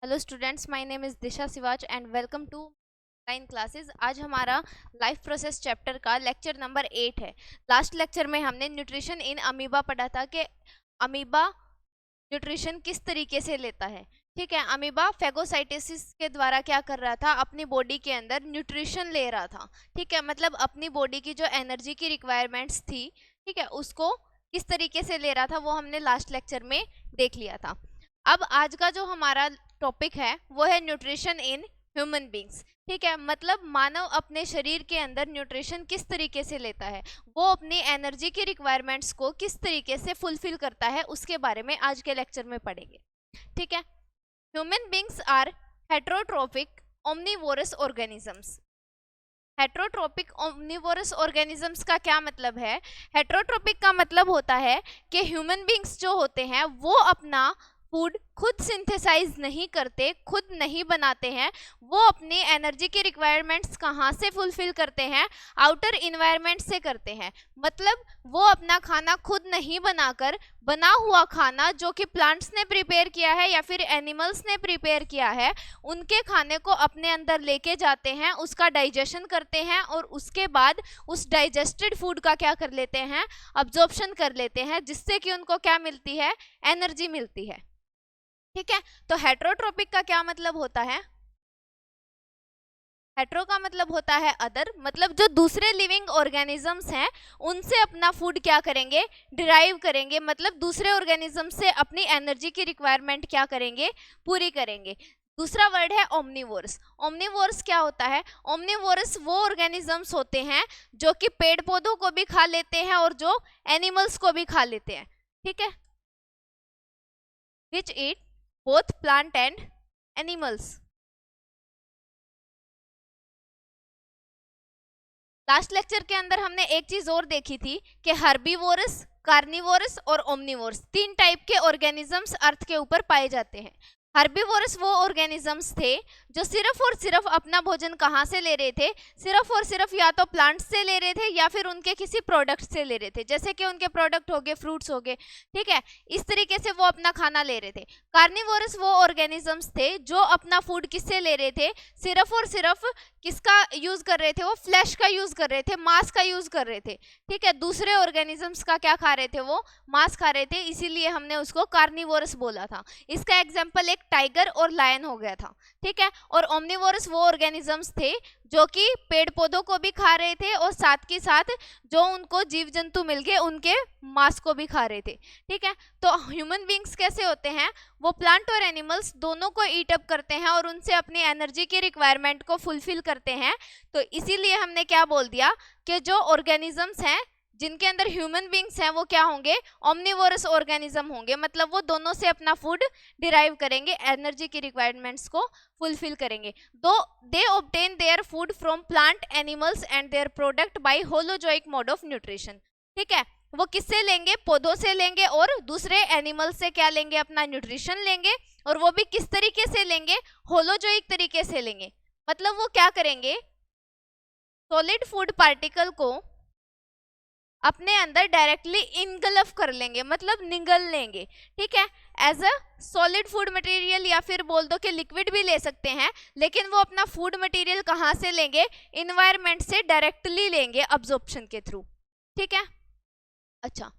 Hello students, my name is Disha Siwach and welcome to online classes. आज हमारा life process chapter का lecture number 8 है। Last lecture में हमने न्यूट्रिशन इन अमीबा पढ़ा था कि अमीबा न्यूट्रिशन किस तरीके से लेता है। ठीक है, अमीबा फेगोसाइटोसिस के द्वारा क्या कर रहा था, अपनी बॉडी के अंदर न्यूट्रिशन ले रहा था। ठीक है, मतलब अपनी बॉडी की जो एनर्जी की रिक्वायरमेंट्स थी, ठीक है, उसको किस तरीके से ले रहा था वो हमने लास्ट लेक्चर में देख लिया था। अब आज का जो हमारा टॉपिक है वो है न्यूट्रिशन इन ह्यूमन बींग्स। ठीक है, मतलब मानव अपने शरीर के अंदर न्यूट्रिशन किस तरीके से लेता है, वो अपनी एनर्जी की रिक्वायरमेंट्स को किस तरीके से फुलफिल करता है, उसके बारे में आज के लेक्चर में पढ़ेंगे। ठीक है, human beings are heterotrophic omnivorous organisms. Heterotrophic omnivorous organisms का क्या मतलब है? हेट्रोट्रोपिक का मतलब होता है कि ह्यूमन बींग्स जो होते हैं वो अपना फूड खुद सिंथेसाइज नहीं करते, खुद नहीं बनाते हैं। वो अपनी एनर्जी की रिक्वायरमेंट्स कहाँ से फुलफिल करते हैं? आउटर इन्वायरमेंट से करते हैं। मतलब वो अपना खाना खुद नहीं बनाकर बना हुआ खाना जो कि प्लांट्स ने प्रिपेयर किया है या फिर एनिमल्स ने प्रिपेयर किया है, उनके खाने को अपने अंदर लेके जाते हैं, उसका डाइजेशन करते हैं और उसके बाद उस डाइजेस्टेड फूड का क्या कर लेते हैं? अब्जॉर्प्शन कर लेते हैं, जिससे कि उनको क्या मिलती है? एनर्जी मिलती है। ठीक है, तो हेट्रोट्रोपिक का क्या मतलब होता है? हेट्रो का मतलब होता है अदर, मतलब जो दूसरे लिविंग ऑर्गेनिजम्स हैं उनसे अपना फूड क्या करेंगे? डिराइव करेंगे, मतलब दूसरे ऑर्गेनिज्म से अपनी एनर्जी की रिक्वायरमेंट क्या करेंगे? पूरी करेंगे। दूसरा वर्ड है ओमनिवोरस। ओमनिवोरस क्या होता है? ओमनिवोरस वो ऑर्गेनिजम्स होते हैं जो कि पेड़ पौधों को भी खा लेते हैं और जो एनिमल्स को भी खा लेते हैं। ठीक है, which eat both plant and animals. Last lecture के अंदर हमने एक चीज और देखी थी कि हर्बीवोरस, कार्निवोरस और ओमनिवोरस तीन टाइप के ऑर्गेनिजम्स अर्थ के ऊपर पाए जाते हैं। हर्बीवोरस वो ऑर्गेनिजम्स थे जो सिर्फ और सिर्फ अपना भोजन कहाँ से ले रहे थे? सिर्फ और सिर्फ या तो प्लांट्स से ले रहे थे या फिर उनके किसी प्रोडक्ट से ले रहे थे, जैसे कि उनके प्रोडक्ट हो गए, फ्रूट्स हो गए। ठीक है, इस तरीके से वो अपना खाना ले रहे थे। कार्निवोरस वो ऑर्गेनिजम्स थे जो अपना फूड किससे ले रहे थे? सिर्फ और सिर्फ किसका यूज कर रहे थे? वो फ्लैश का यूज कर रहे थे, मांस का यूज कर रहे थे। ठीक है, दूसरे ऑर्गेनिजम्स का क्या खा रहे थे? वो मांस खा रहे थे, इसीलिए हमने उसको कार्निवोरस बोला था। इसका एग्जाम्पल एक टाइगर और लायन हो गया था। ठीक है, और ओमनिवोरस वो ऑर्गेनिजम्स थे जो कि पेड़ पौधों को भी खा रहे थे और साथ के साथ जो उनको जीव जंतु मिल गए उनके मांस को भी खा रहे थे। ठीक है, तो ह्यूमन बींग्स कैसे होते हैं? वो प्लांट और एनिमल्स दोनों को ईट अप करते हैं और उनसे अपनी एनर्जी की रिक्वायरमेंट को फुलफिल करते हैं। तो इसीलिए हमने क्या बोल दिया कि जो ऑर्गेनिजम्स हैं जिनके अंदर ह्यूमन बींग्स हैं वो क्या होंगे? ओमनिवोरस ऑर्गेनिज्म होंगे। मतलब वो दोनों से अपना फूड डिराइव करेंगे, एनर्जी की रिक्वायरमेंट्स को फुलफिल करेंगे। Though they obtain their food from plant animals and their product by holozoic mode of nutrition. ठीक है, वो किससे लेंगे? पौधों से लेंगे और दूसरे एनिमल से क्या लेंगे? अपना न्यूट्रिशन लेंगे। और वो भी किस तरीके से लेंगे? होलोजोइक तरीके से लेंगे। मतलब वो क्या करेंगे? सॉलिड फूड पार्टिकल को अपने अंदर डायरेक्टली इनगल्फ कर लेंगे, मतलब निगल लेंगे। ठीक है, as a solid food material या फिर बोल दो कि लिक्विड भी ले सकते हैं, लेकिन वो अपना फूड मटेरियल कहाँ से लेंगे? इन्वायरमेंट से डायरेक्टली लेंगे, अब्जॉर्प्शन के थ्रू। ठीक है, अच्छा,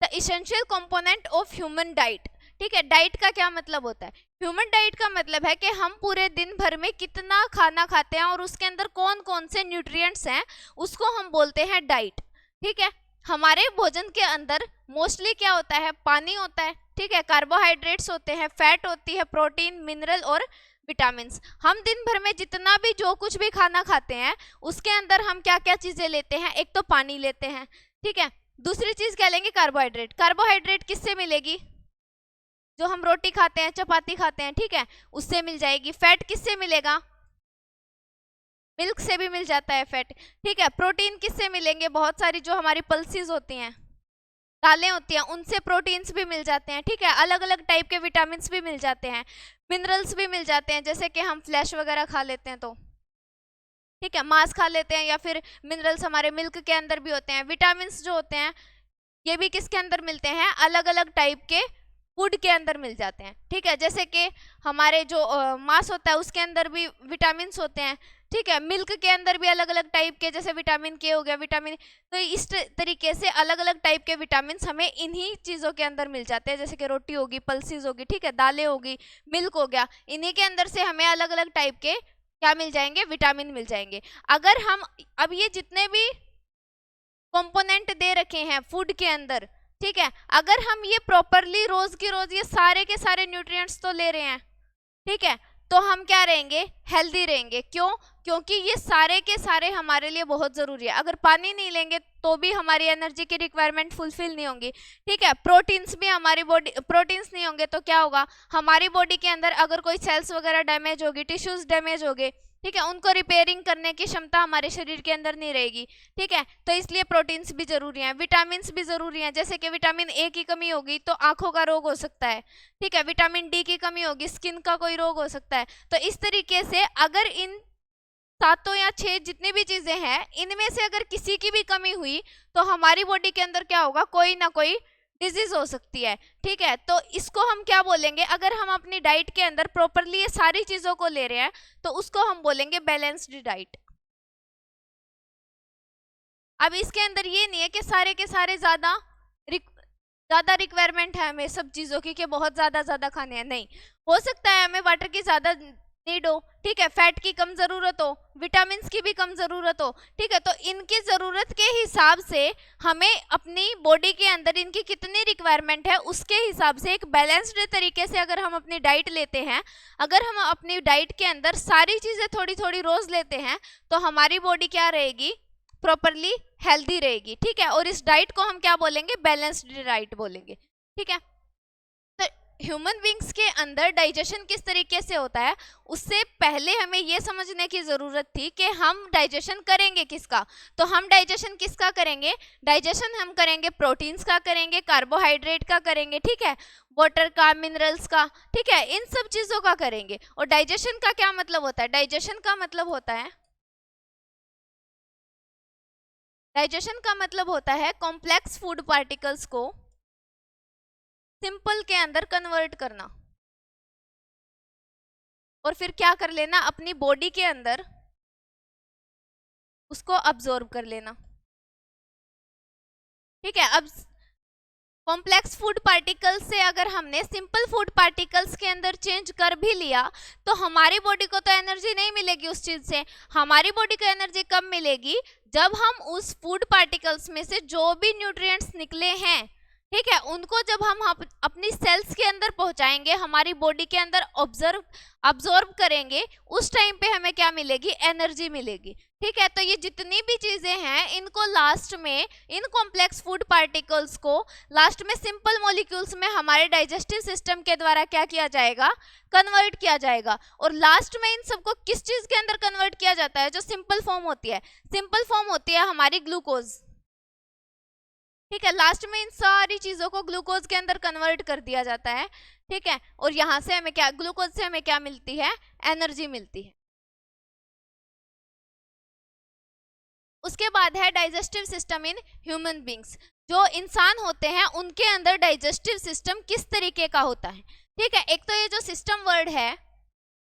the essential component of human diet. ठीक है, डाइट का क्या मतलब होता है? ह्यूमन डाइट का मतलब है कि हम पूरे दिन भर में कितना खाना खाते हैं और उसके अंदर कौन कौन से न्यूट्रिएंट्स हैं, उसको हम बोलते हैं डाइट। ठीक है, हमारे भोजन के अंदर मोस्टली क्या होता है? पानी होता है। ठीक है, कार्बोहाइड्रेट्स होते हैं, फैट होती है, प्रोटीन, मिनरल और विटामिन। हम दिन भर में जितना भी जो कुछ भी खाना खाते हैं उसके अंदर हम क्या क्या चीजें लेते हैं? एक तो पानी लेते हैं। ठीक है, दूसरी चीज क्या लेंगे? कार्बोहाइड्रेट। कार्बोहाइड्रेट किससे मिलेगी? जो हम रोटी खाते हैं, चपाती खाते हैं, ठीक है, उससे मिल जाएगी। फैट किससे मिलेगा? मिल्क से भी मिल जाता है फैट। ठीक है, प्रोटीन किससे मिलेंगे? बहुत सारी जो हमारी पल्सीज होती हैं, दालें होती हैं, उनसे प्रोटीन्स भी मिल जाते हैं। ठीक है, अलग अलग टाइप के विटामिन भी मिल जाते हैं, मिनरल्स भी मिल जाते हैं, जैसे कि हम फ्लैश वगैरह खा लेते हैं तो। ठीक है, मांस खा लेते हैं या फिर मिनरल्स हमारे मिल्क के अंदर भी होते हैं। विटामिन जो होते हैं ये भी किसके अंदर मिलते हैं? अलग अलग टाइप के फूड के अंदर मिल जाते हैं, ठीक है। जैसे कि हमारे जो मांस होता है उसके अंदर भी विटामिन होते हैं, ठीक है। मिल्क के अंदर भी अलग अलग टाइप के, जैसे विटामिन के हो गया, विटामिन, तो इस तरीके से अलग अलग टाइप के विटामिन हमें इन्हीं चीज़ों के अंदर मिल जाते हैं, जैसे कि रोटी होगी, पल्सीज होगी, ठीक है, दालें होगी, मिल्क हो गया, इन्हीं के अंदर से हमें अलग अलग टाइप के क्या मिल जाएंगे, विटामिन मिल जाएंगे। अगर हम अब ये जितने भी कंपोनेंट दे रखे हैं फूड के अंदर, ठीक है, अगर हम ये प्रॉपरली रोज की रोज ये सारे के सारे न्यूट्रिएंट्स तो ले रहे हैं, ठीक है, तो हम क्या रहेंगे, हेल्दी रहेंगे। क्यों? क्योंकि ये सारे के सारे हमारे लिए बहुत जरूरी है। अगर पानी नहीं लेंगे तो भी हमारी एनर्जी की रिक्वायरमेंट फुलफिल नहीं होंगी, ठीक है। प्रोटीन्स भी हमारी बॉडी, प्रोटीन्स नहीं होंगे तो क्या होगा, हमारी बॉडी के अंदर अगर कोई सेल्स वगैरह डैमेज होगी, टिश्यूज डैमेज हो गए, ठीक है, उनको रिपेयरिंग करने की क्षमता हमारे शरीर के अंदर नहीं रहेगी, ठीक है। तो इसलिए प्रोटीन्स भी जरूरी हैं, विटामिन भी जरूरी हैं। जैसे कि विटामिन ए की कमी होगी तो आंखों का रोग हो सकता है, ठीक है, विटामिन डी की कमी होगी, स्किन का कोई रोग हो सकता है। तो इस तरीके से अगर इन 7 या 6 जितनी भी चीजें हैं, इनमें से अगर किसी की भी कमी हुई तो हमारी बॉडी के अंदर क्या होगा, कोई ना कोई डिजीज हो सकती है, ठीक है। तो इसको हम क्या बोलेंगे, अगर हम अपनी डाइट के अंदर प्रॉपरली ये सारी चीजों को ले रहे हैं तो उसको हम बोलेंगे बैलेंस्ड डाइट। अब इसके अंदर ये नहीं है कि सारे के सारे ज्यादा रिक्वायरमेंट है हमें सब चीजों की, कि बहुत ज्यादा खाने हैं, नहीं। हो सकता है हमें वाटर की ज्यादा नीड हो, ठीक है, फैट की कम जरूरत हो, विटामिन की भी कम जरूरत हो, ठीक है। तो इनकी जरूरत के हिसाब से हमें अपनी बॉडी के अंदर इनकी कितनी रिक्वायरमेंट है उसके हिसाब से एक बैलेंस्ड तरीके से अगर हम अपनी डाइट लेते हैं, अगर हम अपनी डाइट के अंदर सारी चीजें थोड़ी थोड़ी रोज लेते हैं तो हमारी बॉडी क्या रहेगी, प्रॉपरली हेल्दी रहेगी, ठीक है। और इस डाइट को हम क्या बोलेंगे, बैलेंस्ड डाइट बोलेंगे, ठीक है। तो ह्यूमन बींग्स के अंदर डाइजेशन किस तरीके से होता है, उससे पहले हमें यह समझने की जरूरत थी कि हम डाइजेशन करेंगे किसका। तो हम डाइजेशन किसका करेंगे, डाइजेशन हम करेंगे प्रोटीन्स का करेंगे, कार्बोहाइड्रेट का करेंगे, ठीक है, वाटर का, मिनरल्स का, ठीक है, इन सब चीजों का करेंगे। और डाइजेशन का क्या मतलब होता है, डाइजेशन का मतलब होता है, डाइजेशन का मतलब होता है कॉम्प्लेक्स फूड पार्टिकल्स को सिंपल के अंदर कन्वर्ट करना और फिर क्या कर लेना, अपनी बॉडी के अंदर उसको अब्सॉर्ब कर लेना, ठीक है। अब कॉम्प्लेक्स फूड पार्टिकल्स से अगर हमने सिंपल फूड पार्टिकल्स के अंदर चेंज कर भी लिया तो हमारी बॉडी को तो एनर्जी नहीं मिलेगी उस चीज से। हमारी बॉडी को एनर्जी कब मिलेगी, जब हम उस फूड पार्टिकल्स में से जो भी न्यूट्रिएंट्स निकले हैं, ठीक है, उनको जब हम अपनी सेल्स के अंदर पहुंचाएंगे, हमारी बॉडी के अंदर अब्जॉर्ब करेंगे, उस टाइम पे हमें क्या मिलेगी, एनर्जी मिलेगी, ठीक है। तो ये जितनी भी चीजें हैं इनको लास्ट में, इन कॉम्प्लेक्स फूड पार्टिकल्स को लास्ट में सिंपल मॉलिक्यूल्स में हमारे डाइजेस्टिव सिस्टम के द्वारा क्या किया जाएगा, कन्वर्ट किया जाएगा। और लास्ट में इन सबको किस चीज के अंदर कन्वर्ट किया जाता है, जो सिंपल फॉर्म होती है, सिंपल फॉर्म होती है हमारी ग्लूकोज, ठीक है। लास्ट में इन सारी चीजों को ग्लूकोज के अंदर कन्वर्ट कर दिया जाता है, ठीक है। और यहां से हमें क्या, ग्लूकोज से हमें क्या मिलती है, एनर्जी मिलती है। उसके बाद है digestive system in human beings. जो इंसान होते हैं उनके अंदर डाइजेस्टिव सिस्टम किस तरीके का होता है, ठीक है। एक तो ये जो सिस्टम वर्ड है,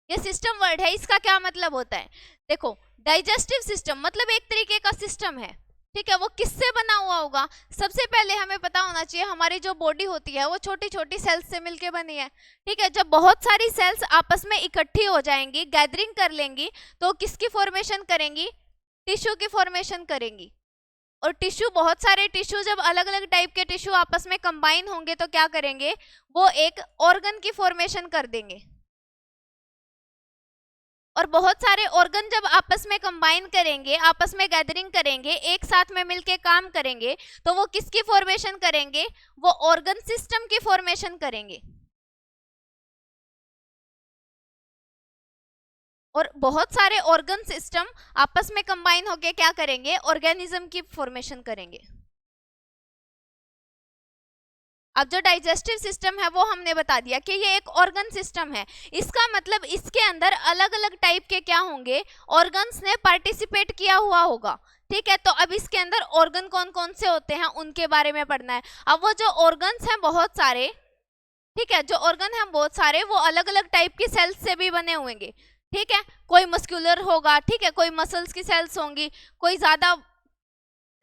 ये सिस्टम वर्ड है, इसका क्या मतलब होता है, देखो, डाइजेस्टिव सिस्टम मतलब एक तरीके का सिस्टम है, ठीक है। वो किससे बना हुआ होगा, सबसे पहले हमें पता होना चाहिए हमारी जो बॉडी होती है वो छोटी छोटी सेल्स से मिलके बनी है, ठीक है। जब बहुत सारी सेल्स आपस में इकट्ठी हो जाएंगी, गैदरिंग कर लेंगी, तो किसकी फॉर्मेशन करेंगी, टिश्यू की फॉर्मेशन करेंगी। और टिश्यू, बहुत सारे टिश्यू जब अलग अलग टाइप के टिश्यू आपस में कंबाइन होंगे तो क्या करेंगे, वो एक ऑर्गन की फॉर्मेशन कर देंगे। और बहुत सारे ऑर्गन जब आपस में कंबाइन करेंगे, आपस में गैदरिंग करेंगे, एक साथ में मिलके काम करेंगे, तो वो किसकी फॉर्मेशन करेंगे, वो ऑर्गन सिस्टम की फॉर्मेशन करेंगे। और बहुत सारे ऑर्गन सिस्टम आपस में कंबाइन होके क्या करेंगे, ऑर्गेनिज्म की फॉर्मेशन करेंगे। अब जो डाइजेस्टिव सिस्टम है वो हमने बता दिया कि ये एक ऑर्गन सिस्टम है। इसका मतलब इसके अंदर अलग अलग टाइप के क्या होंगे, ऑर्गन्स ने पार्टिसिपेट किया हुआ होगा, ठीक है। तो अब इसके अंदर ऑर्गन कौन कौन से होते हैं उनके बारे में पढ़ना है। अब वो जो ऑर्गन्स हैं बहुत सारे, ठीक है, जो ऑर्गन है बहुत सारे वो अलग अलग टाइप की सेल्स से भी बने होंगे, ठीक है, कोई मस्कुलर होगा, ठीक है, कोई मसल्स की सेल्स होंगी, कोई ज्यादा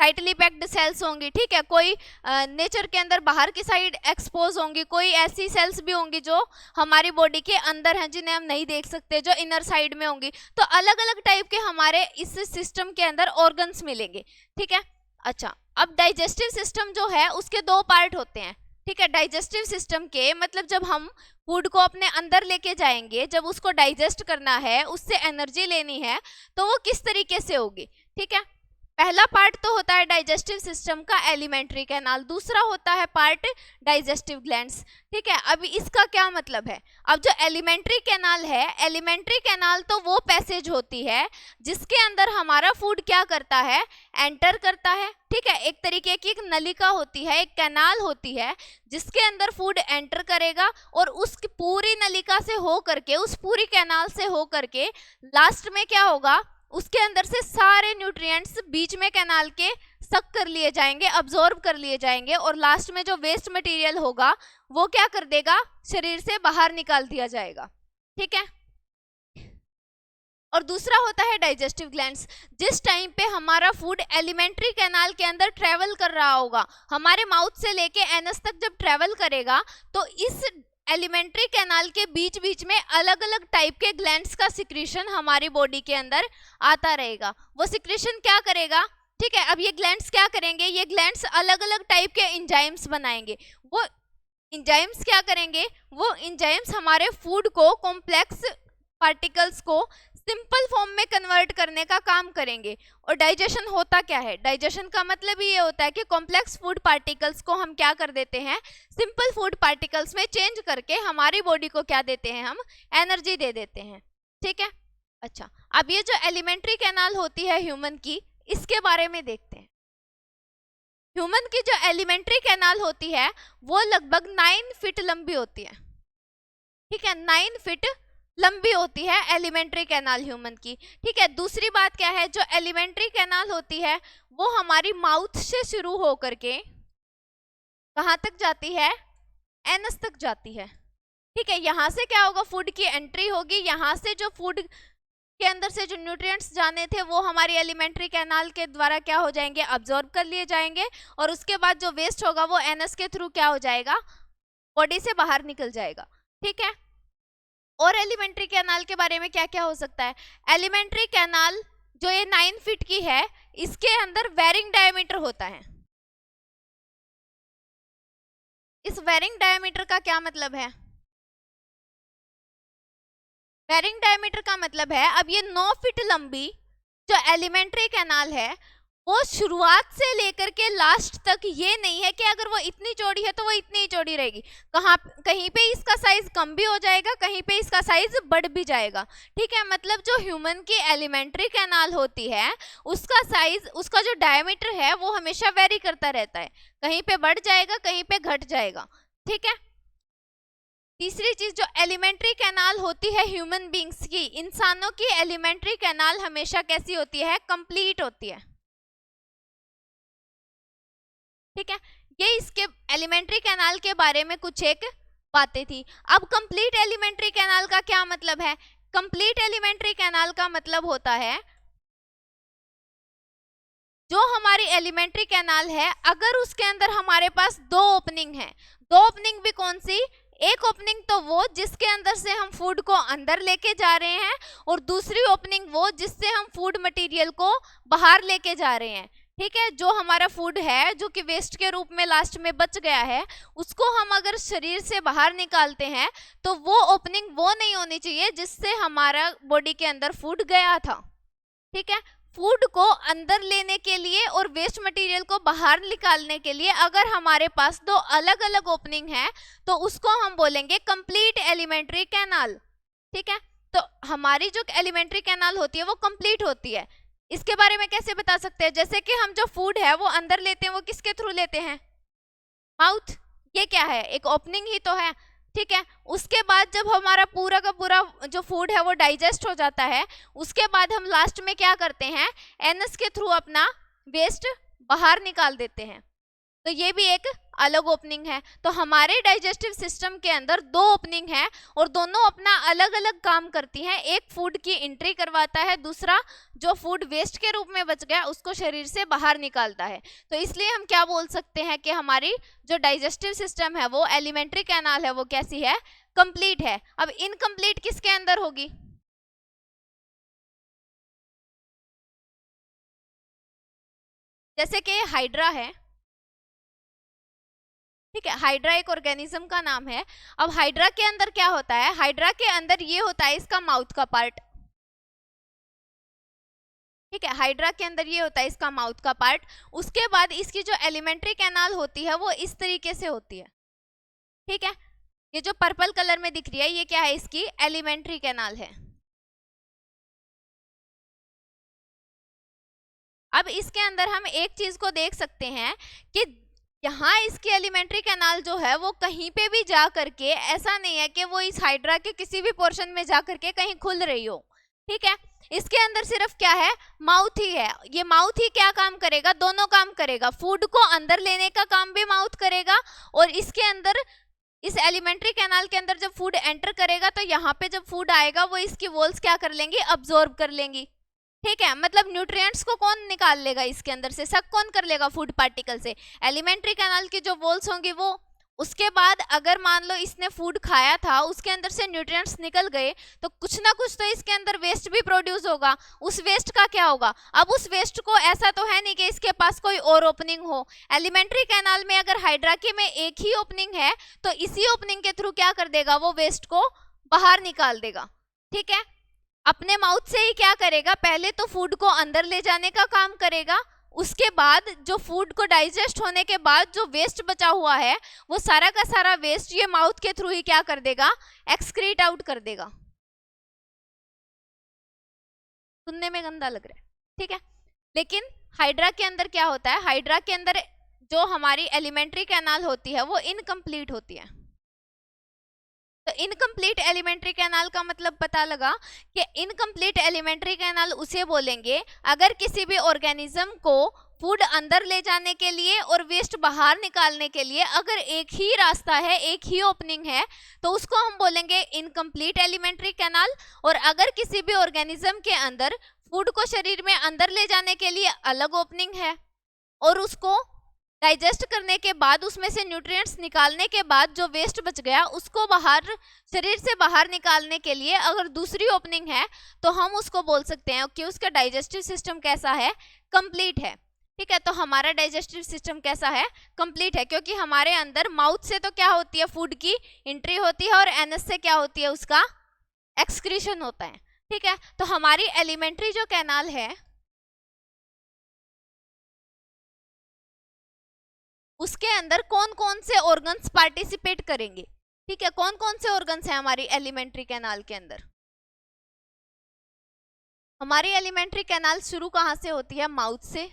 टाइटली पैक्ड सेल्स होंगी, ठीक है, कोई नेचर के अंदर बाहर की साइड एक्सपोज होंगी, कोई ऐसी सेल्स भी होंगी जो हमारी बॉडी के अंदर हैं जिन्हें हम नहीं देख सकते, जो इनर साइड में होंगी। तो अलग अलग टाइप के हमारे इस सिस्टम के अंदर ऑर्गन्स मिलेंगे, ठीक है। अच्छा, अब डाइजेस्टिव सिस्टम जो है उसके दो पार्ट होते हैं, ठीक है। डाइजेस्टिव सिस्टम के मतलब जब हम फूड को अपने अंदर लेके जाएंगे, जब उसको डाइजेस्ट करना है, उससे एनर्जी लेनी है, तो वो किस तरीके से होगी, ठीक है। पहला पार्ट तो होता है डाइजेस्टिव सिस्टम का एलिमेंट्री कैनाल, दूसरा होता है पार्ट डाइजेस्टिव ग्लैंड्स, ठीक है। अब इसका क्या मतलब है, अब जो एलिमेंट्री कैनाल है, एलिमेंट्री कैनाल तो वो पैसेज होती है जिसके अंदर हमारा फूड क्या करता है, एंटर करता है, ठीक है। एक तरीके की एक नलिका होती है, एक कैनाल होती है जिसके अंदर फूड एंटर करेगा और उस पूरी नलिका से हो करके, उस पूरी कैनाल से हो करके लास्ट में क्या होगा, उसके अंदर से सारे न्यूट्रिएंट्स बीच में कैनाल के सक कर लिए जाएंगे, अब्जॉर्ब कर लिए जाएंगे और लास्ट में जो वेस्ट मटेरियल होगा वो क्या कर देगा, शरीर से बाहर निकाल दिया जाएगा, ठीक है। और दूसरा होता है डाइजेस्टिव ग्लैंड्स। जिस टाइम पे हमारा फूड एलिमेंट्री कैनाल के अंदर ट्रेवल कर रहा होगा, हमारे माउथ से लेके एनस तक जब ट्रेवल करेगा, तो इस एलिमेंट्री कैनाल के बीच बीच में अलग अलग टाइप के ग्लैंड्स का सिक्रीशन हमारी बॉडी के अंदर आता रहेगा। वो सिक्रीशन क्या करेगा, ठीक है। अब ये ग्लैंड्स क्या करेंगे, ये ग्लैंड्स अलग अलग टाइप के एंजाइम्स बनाएंगे। वो एंजाइम्स क्या करेंगे, वो एंजाइम्स हमारे फूड को, कॉम्प्लेक्स पार्टिकल्स को सिंपल फॉर्म में कन्वर्ट करने का काम करेंगे। और डाइजेशन होता क्या है, डाइजेशन का मतलब ही ये होता है कि कॉम्प्लेक्स फूड पार्टिकल्स को हम क्या कर देते हैं, सिंपल फूड पार्टिकल्स में चेंज करके हमारी बॉडी को क्या देते हैं, हम एनर्जी दे देते हैं, ठीक है। अच्छा, अब ये जो एलिमेंट्री कैनाल होती है ह्यूमन की, इसके बारे में देखते हैं। ह्यूमन की जो एलिमेंट्री कैनाल होती है वो लगभग 9 फीट लंबी होती है, ठीक है, 9 फीट लंबी होती है एलिमेंट्री कैनाल ह्यूमन की, ठीक है। दूसरी बात क्या है, जो एलिमेंट्री कैनाल होती है वो हमारी माउथ से शुरू हो करके कहाँ तक जाती है, एनस तक जाती है, ठीक है। यहाँ से क्या होगा, फूड की एंट्री होगी, यहाँ से जो फूड के अंदर से जो न्यूट्रिएंट्स जाने थे वो हमारी एलिमेंट्री कैनाल के द्वारा क्या हो जाएंगे, अब्जॉर्ब कर लिए जाएंगे और उसके बाद जो वेस्ट होगा वो एनस के थ्रू क्या हो जाएगा, बॉडी से बाहर निकल जाएगा, ठीक है। और एलिमेंट्री कैनाल के बारे में क्या क्या हो सकता है, एलिमेंट्री कैनाल जो ये 9 फीट की है, इसके अंदर वेरिंग डायमीटर होता है। इस वेरिंग डायमीटर का क्या मतलब है, वेरिंग डायमीटर का मतलब है, अब ये 9 फीट लंबी जो एलिमेंट्री कैनाल है वो शुरुआत से लेकर के लास्ट तक ये नहीं है कि अगर वो इतनी चौड़ी है तो वो इतनी ही चौड़ी रहेगी, कहीं पे इसका साइज कम भी हो जाएगा, कहीं पे इसका साइज बढ़ भी जाएगा, ठीक है। मतलब जो ह्यूमन की एलिमेंट्री कैनाल होती है उसका साइज, उसका जो डायमीटर है वो हमेशा वेरी करता रहता है, कहीं पे बढ़ जाएगा, कहीं पे घट जाएगा, ठीक है। तीसरी चीज, जो एलिमेंट्री कैनाल होती है ह्यूमन बींग्स की, इंसानों की एलिमेंट्री कैनाल हमेशा कैसी होती है, कंप्लीट होती है, ठीक है। ये इसके एलिमेंट्री कैनाल के बारे में कुछ एक बातें थी। अब कंप्लीट एलिमेंट्री कैनाल का क्या मतलब है, कंप्लीट एलिमेंट्री कैनाल का मतलब होता है जो हमारी एलिमेंट्री कैनाल है, अगर उसके अंदर हमारे पास 2 ओपनिंग है, 2 ओपनिंग भी कौन सी, एक ओपनिंग तो वो जिसके अंदर से हम फूड को अंदर लेके जा रहे हैं और दूसरी ओपनिंग वो जिससे हम फूड मटेरियल को बाहर लेके जा रहे हैं, ठीक है। जो हमारा फूड है जो कि वेस्ट के रूप में लास्ट में बच गया है, उसको हम अगर शरीर से बाहर निकालते हैं तो वो ओपनिंग वो नहीं होनी चाहिए जिससे हमारा बॉडी के अंदर फूड गया था, ठीक है। फूड को अंदर लेने के लिए और वेस्ट मटेरियल को बाहर निकालने के लिए अगर हमारे पास 2 अलग अलग ओपनिंग है तो उसको हम बोलेंगे कंप्लीट एलिमेंट्री कैनाल, ठीक है। तो हमारी जो एलिमेंट्री कैनाल होती है वो कंप्लीट होती है। इसके बारे में कैसे बता सकते हैं, जैसे कि हम जो फूड है वो अंदर लेते हैं, वो किसके थ्रू लेते हैं, माउथ, ये क्या है, एक ओपनिंग ही तो है, ठीक है। उसके बाद जब हमारा पूरा का पूरा जो फूड है वो डाइजेस्ट हो जाता है, उसके बाद हम लास्ट में क्या करते हैं, एनस के थ्रू अपना वेस्ट बाहर निकाल देते हैं। तो ये भी एक अलग ओपनिंग है। तो हमारे डाइजेस्टिव सिस्टम के अंदर दो ओपनिंग है और दोनों अपना अलग अलग काम करती हैं। एक फूड की एंट्री करवाता है, दूसरा जो फूड वेस्ट के रूप में बच गया उसको शरीर से बाहर निकालता है। तो इसलिए हम क्या बोल सकते हैं कि हमारी जो डाइजेस्टिव सिस्टम है वो एलिमेंट्री कैनाल है वो कैसी है, कंप्लीट है। अब इनकम्प्लीट किसके अंदर होगी, जैसे कि हाइड्रा है, ठीक है, हाइड्रा एक ऑर्गेनिज्म का नाम है। अब हाइड्रा के अंदर क्या होता है, हाइड्रा के अंदर ये होता है इसका माउथ का पार्ट, ठीक है, हाइड्रा के अंदर ये होता है इसका माउथ का पार्ट। उसके बाद इसकी जो एलिमेंट्री कैनाल होती है वो इस तरीके से होती है, ठीक है, ये जो पर्पल कलर में दिख रही है ये क्या है, इसकी एलिमेंट्री कैनाल है। अब इसके अंदर हम एक चीज को देख सकते हैं कि यहाँ इसकी एलिमेंट्री कैनाल जो है वो कहीं पे भी जा करके, ऐसा नहीं है कि वो इस हाइड्रा के किसी भी पोर्शन में जा करके कहीं खुल रही हो, ठीक है, इसके अंदर सिर्फ क्या है, माउथ ही है। ये माउथ ही क्या काम करेगा, दोनों काम करेगा, फूड को अंदर लेने का काम भी माउथ करेगा और इसके अंदर इस एलिमेंट्री कैनाल के अंदर जब फूड एंटर करेगा तो यहाँ पे जब फूड आएगा वो इसकी वॉल्स क्या कर लेंगी, अब्जॉर्ब कर लेंगी, ठीक है, मतलब न्यूट्रिएंट्स को कौन निकाल लेगा इसके अंदर से, सक कौन कर लेगा, फूड पार्टिकल से, एलिमेंट्री कैनाल की जो वॉल्स होंगी वो। उसके बाद अगर मान लो इसने फूड खाया था, उसके अंदर से न्यूट्रिएंट्स निकल गए तो कुछ ना कुछ तो इसके अंदर वेस्ट भी प्रोड्यूस होगा, उस वेस्ट का क्या होगा, अब उस वेस्ट को, ऐसा तो है नहीं कि इसके पास कोई और ओपनिंग हो, एलिमेंट्री कैनाल में अगर हाइड्रा की में एक ही ओपनिंग है तो इसी ओपनिंग के थ्रू क्या कर देगा, वो वेस्ट को बाहर निकाल देगा, ठीक है, अपने माउथ से ही क्या करेगा, पहले तो फूड को अंदर ले जाने का काम करेगा, उसके बाद जो फूड को डाइजेस्ट होने के बाद जो वेस्ट बचा हुआ है वो सारा का सारा वेस्ट ये माउथ के थ्रू ही क्या कर देगा, एक्सक्रीट आउट कर देगा। सुनने में गंदा लग रहा है, ठीक है, लेकिन हाइड्रा के अंदर क्या होता है, हाइड्रा के अंदर जो हमारी एलिमेंट्री कैनाल होती है वो इनकम्प्लीट होती है। तो इनकम्प्लीट एलिमेंट्री कैनाल का मतलब पता लगा कि इनकम्प्लीट एलिमेंट्री कैनाल उसे बोलेंगे अगर किसी भी ऑर्गेनिज्म को फूड अंदर ले जाने के लिए और वेस्ट बाहर निकालने के लिए अगर एक ही रास्ता है, एक ही ओपनिंग है, तो उसको हम बोलेंगे इनकम्प्लीट एलिमेंट्री कैनाल। और अगर किसी भी ऑर्गेनिज्म के अंदर फूड को शरीर में अंदर ले जाने के लिए अलग ओपनिंग है और उसको डाइजेस्ट करने के बाद उसमें से न्यूट्रिएंट्स निकालने के बाद जो वेस्ट बच गया उसको बाहर, शरीर से बाहर निकालने के लिए अगर दूसरी ओपनिंग है तो हम उसको बोल सकते हैं कि उसका डाइजेस्टिव सिस्टम कैसा है, कंप्लीट है, ठीक है। तो हमारा डाइजेस्टिव सिस्टम कैसा है, कंप्लीट है, क्योंकि हमारे अंदर माउथ से तो क्या होती है, फूड की एंट्री होती है और एनएस से क्या होती है, उसका एक्सक्रीशन होता है, ठीक है। तो हमारी एलिमेंट्री जो कैनाल है उसके अंदर कौन कौन से ऑर्गन्स पार्टिसिपेट करेंगे, ठीक है, कौन कौन से ऑर्गन्स हैं हमारी एलिमेंट्री कैनाल के अंदर। हमारी एलिमेंट्री कैनाल शुरू कहाँ से होती है, माउथ से।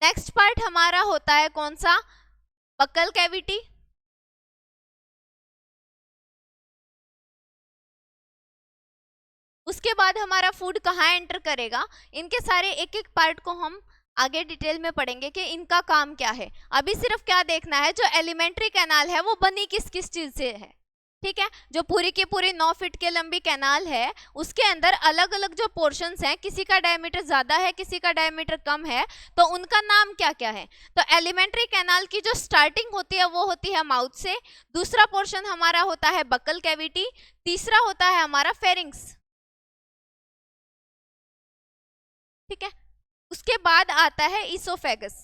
नेक्स्ट पार्ट हमारा होता है कौन सा, बक्कल कैविटी। उसके बाद हमारा फूड कहाँ एंटर करेगा, इनके सारे एक एक पार्ट को हम आगे डिटेल में पढ़ेंगे कि इनका काम क्या है। अभी सिर्फ क्या देखना है, जो एलिमेंट्री कैनाल है वो बनी किस किस चीज से है, ठीक है। जो पूरी की पूरी 9 फीट के लंबी कैनाल है उसके अंदर अलग अलग जो पोर्शंस हैं, किसी का डायमीटर ज्यादा है किसी का डायमीटर कम है, तो उनका नाम क्या क्या है। तो एलिमेंट्री कैनाल की जो स्टार्टिंग होती है वो होती है माउथ से, दूसरा पोर्शन हमारा होता है बक्कल कैविटी, तीसरा होता है हमारा फेरिंग्स, ठीक है। उसके बाद आता है इसोफेगस,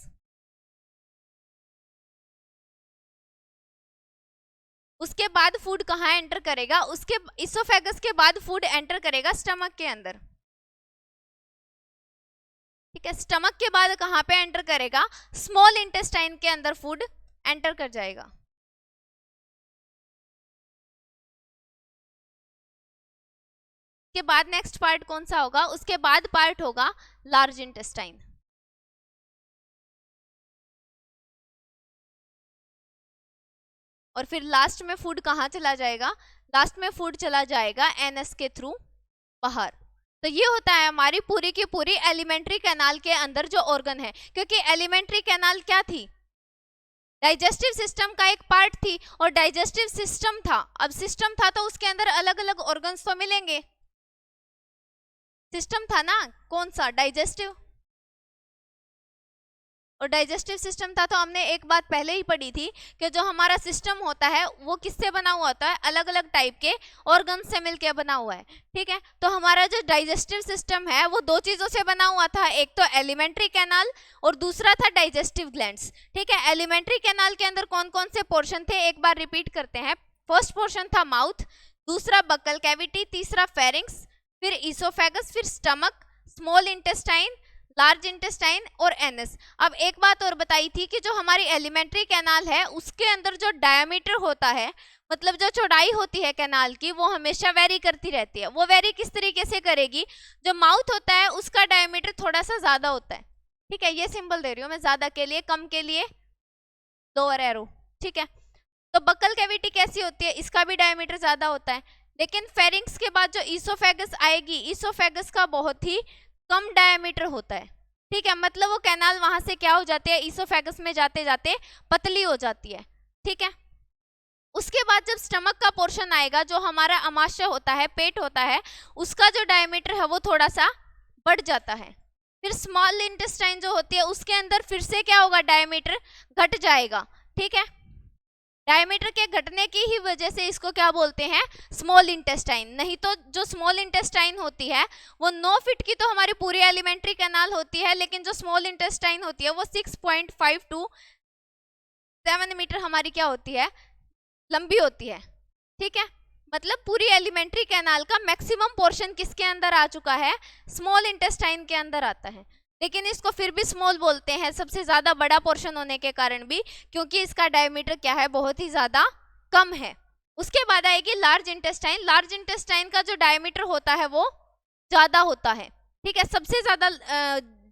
उसके बाद फूड कहाँ एंटर करेगा, उसके इसोफेगस के बाद फूड एंटर करेगा स्टमक के अंदर, ठीक है। स्टमक के बाद कहाँ पे एंटर करेगा, स्मॉल इंटेस्टाइन के अंदर फूड एंटर कर जाएगा। के बाद नेक्स्ट पार्ट कौन सा होगा, उसके बाद पार्ट होगा लार्ज इंटेस्टाइन, और फिर लास्ट में फूड कहाँ चला जाएगा, लास्ट में फूड चला जाएगा एनएस के थ्रू बाहर। तो ये होता है हमारी पूरी की पूरी एलिमेंट्री कैनाल के अंदर जो ऑर्गन है, क्योंकि एलिमेंट्री कैनाल क्या थी, डाइजेस्टिव सिस्टम का एक पार्ट थी और डाइजेस्टिव सिस्टम था। अब सिस्टम था तो उसके अंदर अलग अलग ऑर्गन्स तो मिलेंगे, सिस्टम था ना, कौन सा, डाइजेस्टिव, और डाइजेस्टिव सिस्टम था तो हमने एक बात पहले ही पढ़ी थी कि जो हमारा सिस्टम होता है वो किससे बना हुआ होता है, अलग अलग टाइप के ऑर्गन से मिलकर बना हुआ है। ठीक है, तो हमारा जो डाइजेस्टिव सिस्टम है वो दो चीजों से बना हुआ था, एक तो एलिमेंट्री कैनाल और दूसरा था डाइजेस्टिव ग्लैंड्स। ठीक है, एलिमेंट्री कैनाल के अंदर कौन कौन से पोर्शन थे एक बार रिपीट करते हैं। फर्स्ट पोर्शन था माउथ, दूसरा बक्कल कैविटी, तीसरा फेरिंग्स, फिर ईसोफेगस, फिर stomach, small intestine, large intestine और एनस। अब एक बात और बताई थी कि जो हमारी एलिमेंट्री कैनाल है उसके अंदर जो डायमीटर होता है, मतलब जो चौड़ाई होती है कैनाल की, वो हमेशा वेरी करती रहती है। वो वेरी किस तरीके से करेगी, जो माउथ होता है उसका डायमीटर थोड़ा सा ज्यादा होता है। ठीक है, ये सिंबल दे रही हूँ मैं, ज्यादा के लिए, कम के लिए लोअर एरो। ठीक है, तो बक्कल कैविटी कैसी होती है, इसका भी डायमीटर ज्यादा होता है। लेकिन फेरिंग्स के बाद जो ईसोफेगस आएगी, ईसोफेगस का बहुत ही कम डायमीटर होता है। ठीक है, मतलब वो कैनाल वहां से क्या हो जाती है, ईसोफेगस में जाते जाते पतली हो जाती है। ठीक है, उसके बाद जब स्टमक का पोर्शन आएगा, जो हमारा अमाशय होता है, पेट होता है, उसका जो डायमीटर है वो थोड़ा सा बढ़ जाता है। फिर स्मॉल इंटेस्टाइन जो होती है उसके अंदर फिर से क्या होगा, डायमीटर घट जाएगा। ठीक है, डायमीटर के घटने की ही वजह से इसको क्या बोलते हैं, स्मॉल इंटेस्टाइन। नहीं तो जो स्मॉल इंटेस्टाइन होती है वो 9 फीट की तो हमारी पूरी एलिमेंट्री कैनाल होती है, लेकिन जो स्मॉल इंटेस्टाइन होती है वो 6.5 to 7 मीटर हमारी क्या होती है, लंबी होती है। ठीक है, मतलब पूरी एलिमेंट्री कैनाल का मैक्सिमम पोर्शन किसके अंदर आ चुका है, स्मॉल इंटेस्टाइन के अंदर आता है। लेकिन इसको फिर भी स्मॉल बोलते हैं, सबसे ज्यादा बड़ा पोर्शन होने के कारण भी, क्योंकि इसका डायमीटर क्या है, बहुत ही ज्यादा कम है। उसके बाद आएगी लार्ज इंटेस्टाइन। लार्ज इंटेस्टाइन का जो डायमीटर होता है वो ज्यादा होता है। ठीक है, सबसे ज्यादा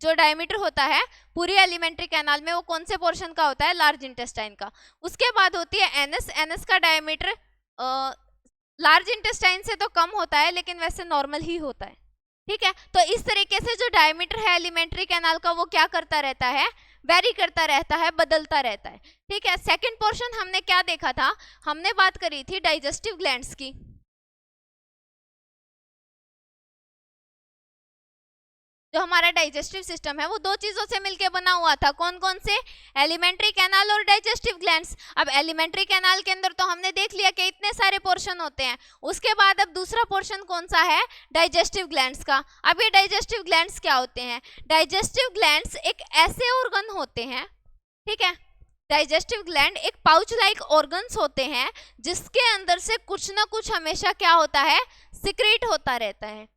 जो डायमीटर होता है पूरी एलिमेंट्री कैनाल में वो कौन से पोर्शन का होता है, लार्ज इंटेस्टाइन का। उसके बाद होती है एनस। एनस का डायमीटर लार्ज इंटेस्टाइन से तो कम होता है, लेकिन वैसे नॉर्मल ही होता है। ठीक है, तो इस तरीके से जो डायमीटर है एलिमेंट्री कैनाल का वो क्या करता रहता है, वेरी करता रहता है, बदलता रहता है। ठीक है, सेकंड पोर्शन हमने क्या देखा था, हमने बात करी थी डाइजेस्टिव ग्लैंड्स की। जो हमारा डाइजेस्टिव सिस्टम है वो दो चीजों से मिलकर बना हुआ था, कौन कौन से, एलिमेंट्री कैनाल और डाइजेस्टिव ग्लैंड्स। अब एलिमेंट्री कैनाल के अंदर तो हमने देख लिया कि इतने सारे पोर्शन होते हैं। उसके बाद अब दूसरा पोर्शन कौन सा है, डाइजेस्टिव ग्लैंड्स का। अब ये डाइजेस्टिव ग्लैंड्स क्या होते हैं, डाइजेस्टिव ग्लैंड्स एक ऐसे ऑर्गन होते हैं, ठीक है, डाइजेस्टिव ग्लैंड एक पाउच लाइक ऑर्गन्स होते हैं जिसके अंदर से कुछ ना कुछ हमेशा क्या होता है, सिक्रेट होता रहता है।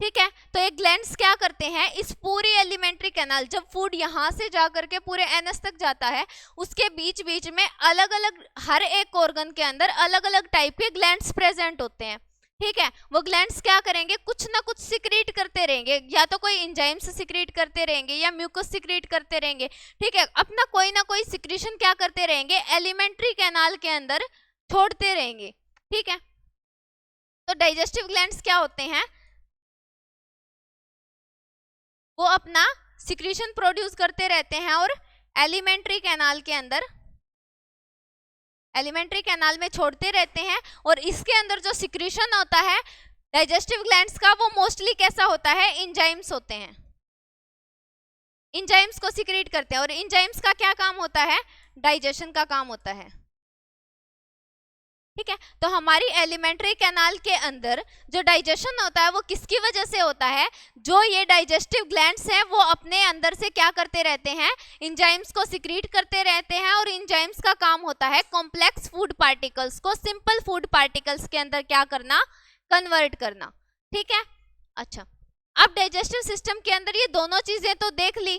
ठीक है, तो ये ग्लैंड्स क्या करते हैं, इस पूरी एलिमेंट्री कैनाल, जब फूड यहाँ से जा करके पूरे एनस तक जाता है, उसके बीच बीच में अलग अलग, हर एक ऑर्गन के अंदर अलग अलग टाइप के ग्लैंड्स प्रेजेंट होते हैं। ठीक है, वो ग्लैंड्स क्या करेंगे, कुछ ना कुछ सिक्रीट करते रहेंगे, या तो कोई एंजाइम्स सिक्रीट करते रहेंगे या म्यूकस सिक्रीट करते रहेंगे। ठीक है, अपना कोई ना कोई सिक्रीशन क्या करते रहेंगे, एलिमेंट्री कैनाल के अंदर छोड़ते रहेंगे। ठीक है, तो डाइजेस्टिव ग्लैंड्स क्या होते हैं, वो अपना सिक्रीशन प्रोड्यूस करते रहते हैं और एलिमेंट्री कैनाल के अंदर, एलिमेंट्री कैनाल में छोड़ते रहते हैं। और इसके अंदर जो सिक्रीशन होता है डाइजेस्टिव ग्लैंड्स का, वो मोस्टली कैसा होता है, एंजाइम्स होते हैं, एंजाइम्स को सिक्रीट करते हैं। और एंजाइम्स का क्या काम होता है, डाइजेशन का काम होता है। ठीक है, तो हमारी एलिमेंट्री कैनाल के अंदर जो डाइजेशन होता है वो किसकी वजह से होता है, जो ये डाइजेस्टिव ग्लैंड्स हैं वो अपने अंदर से क्या करते रहते हैं, एंजाइम्स को सिक्रीट करते रहते हैं। और एंजाइम्स का काम होता है कॉम्प्लेक्स फूड पार्टिकल्स को सिंपल फूड पार्टिकल्स के अंदर क्या करना, कन्वर्ट करना। ठीक है, अच्छा, अब डाइजेस्टिव सिस्टम के अंदर ये दोनों चीजें तो देख ली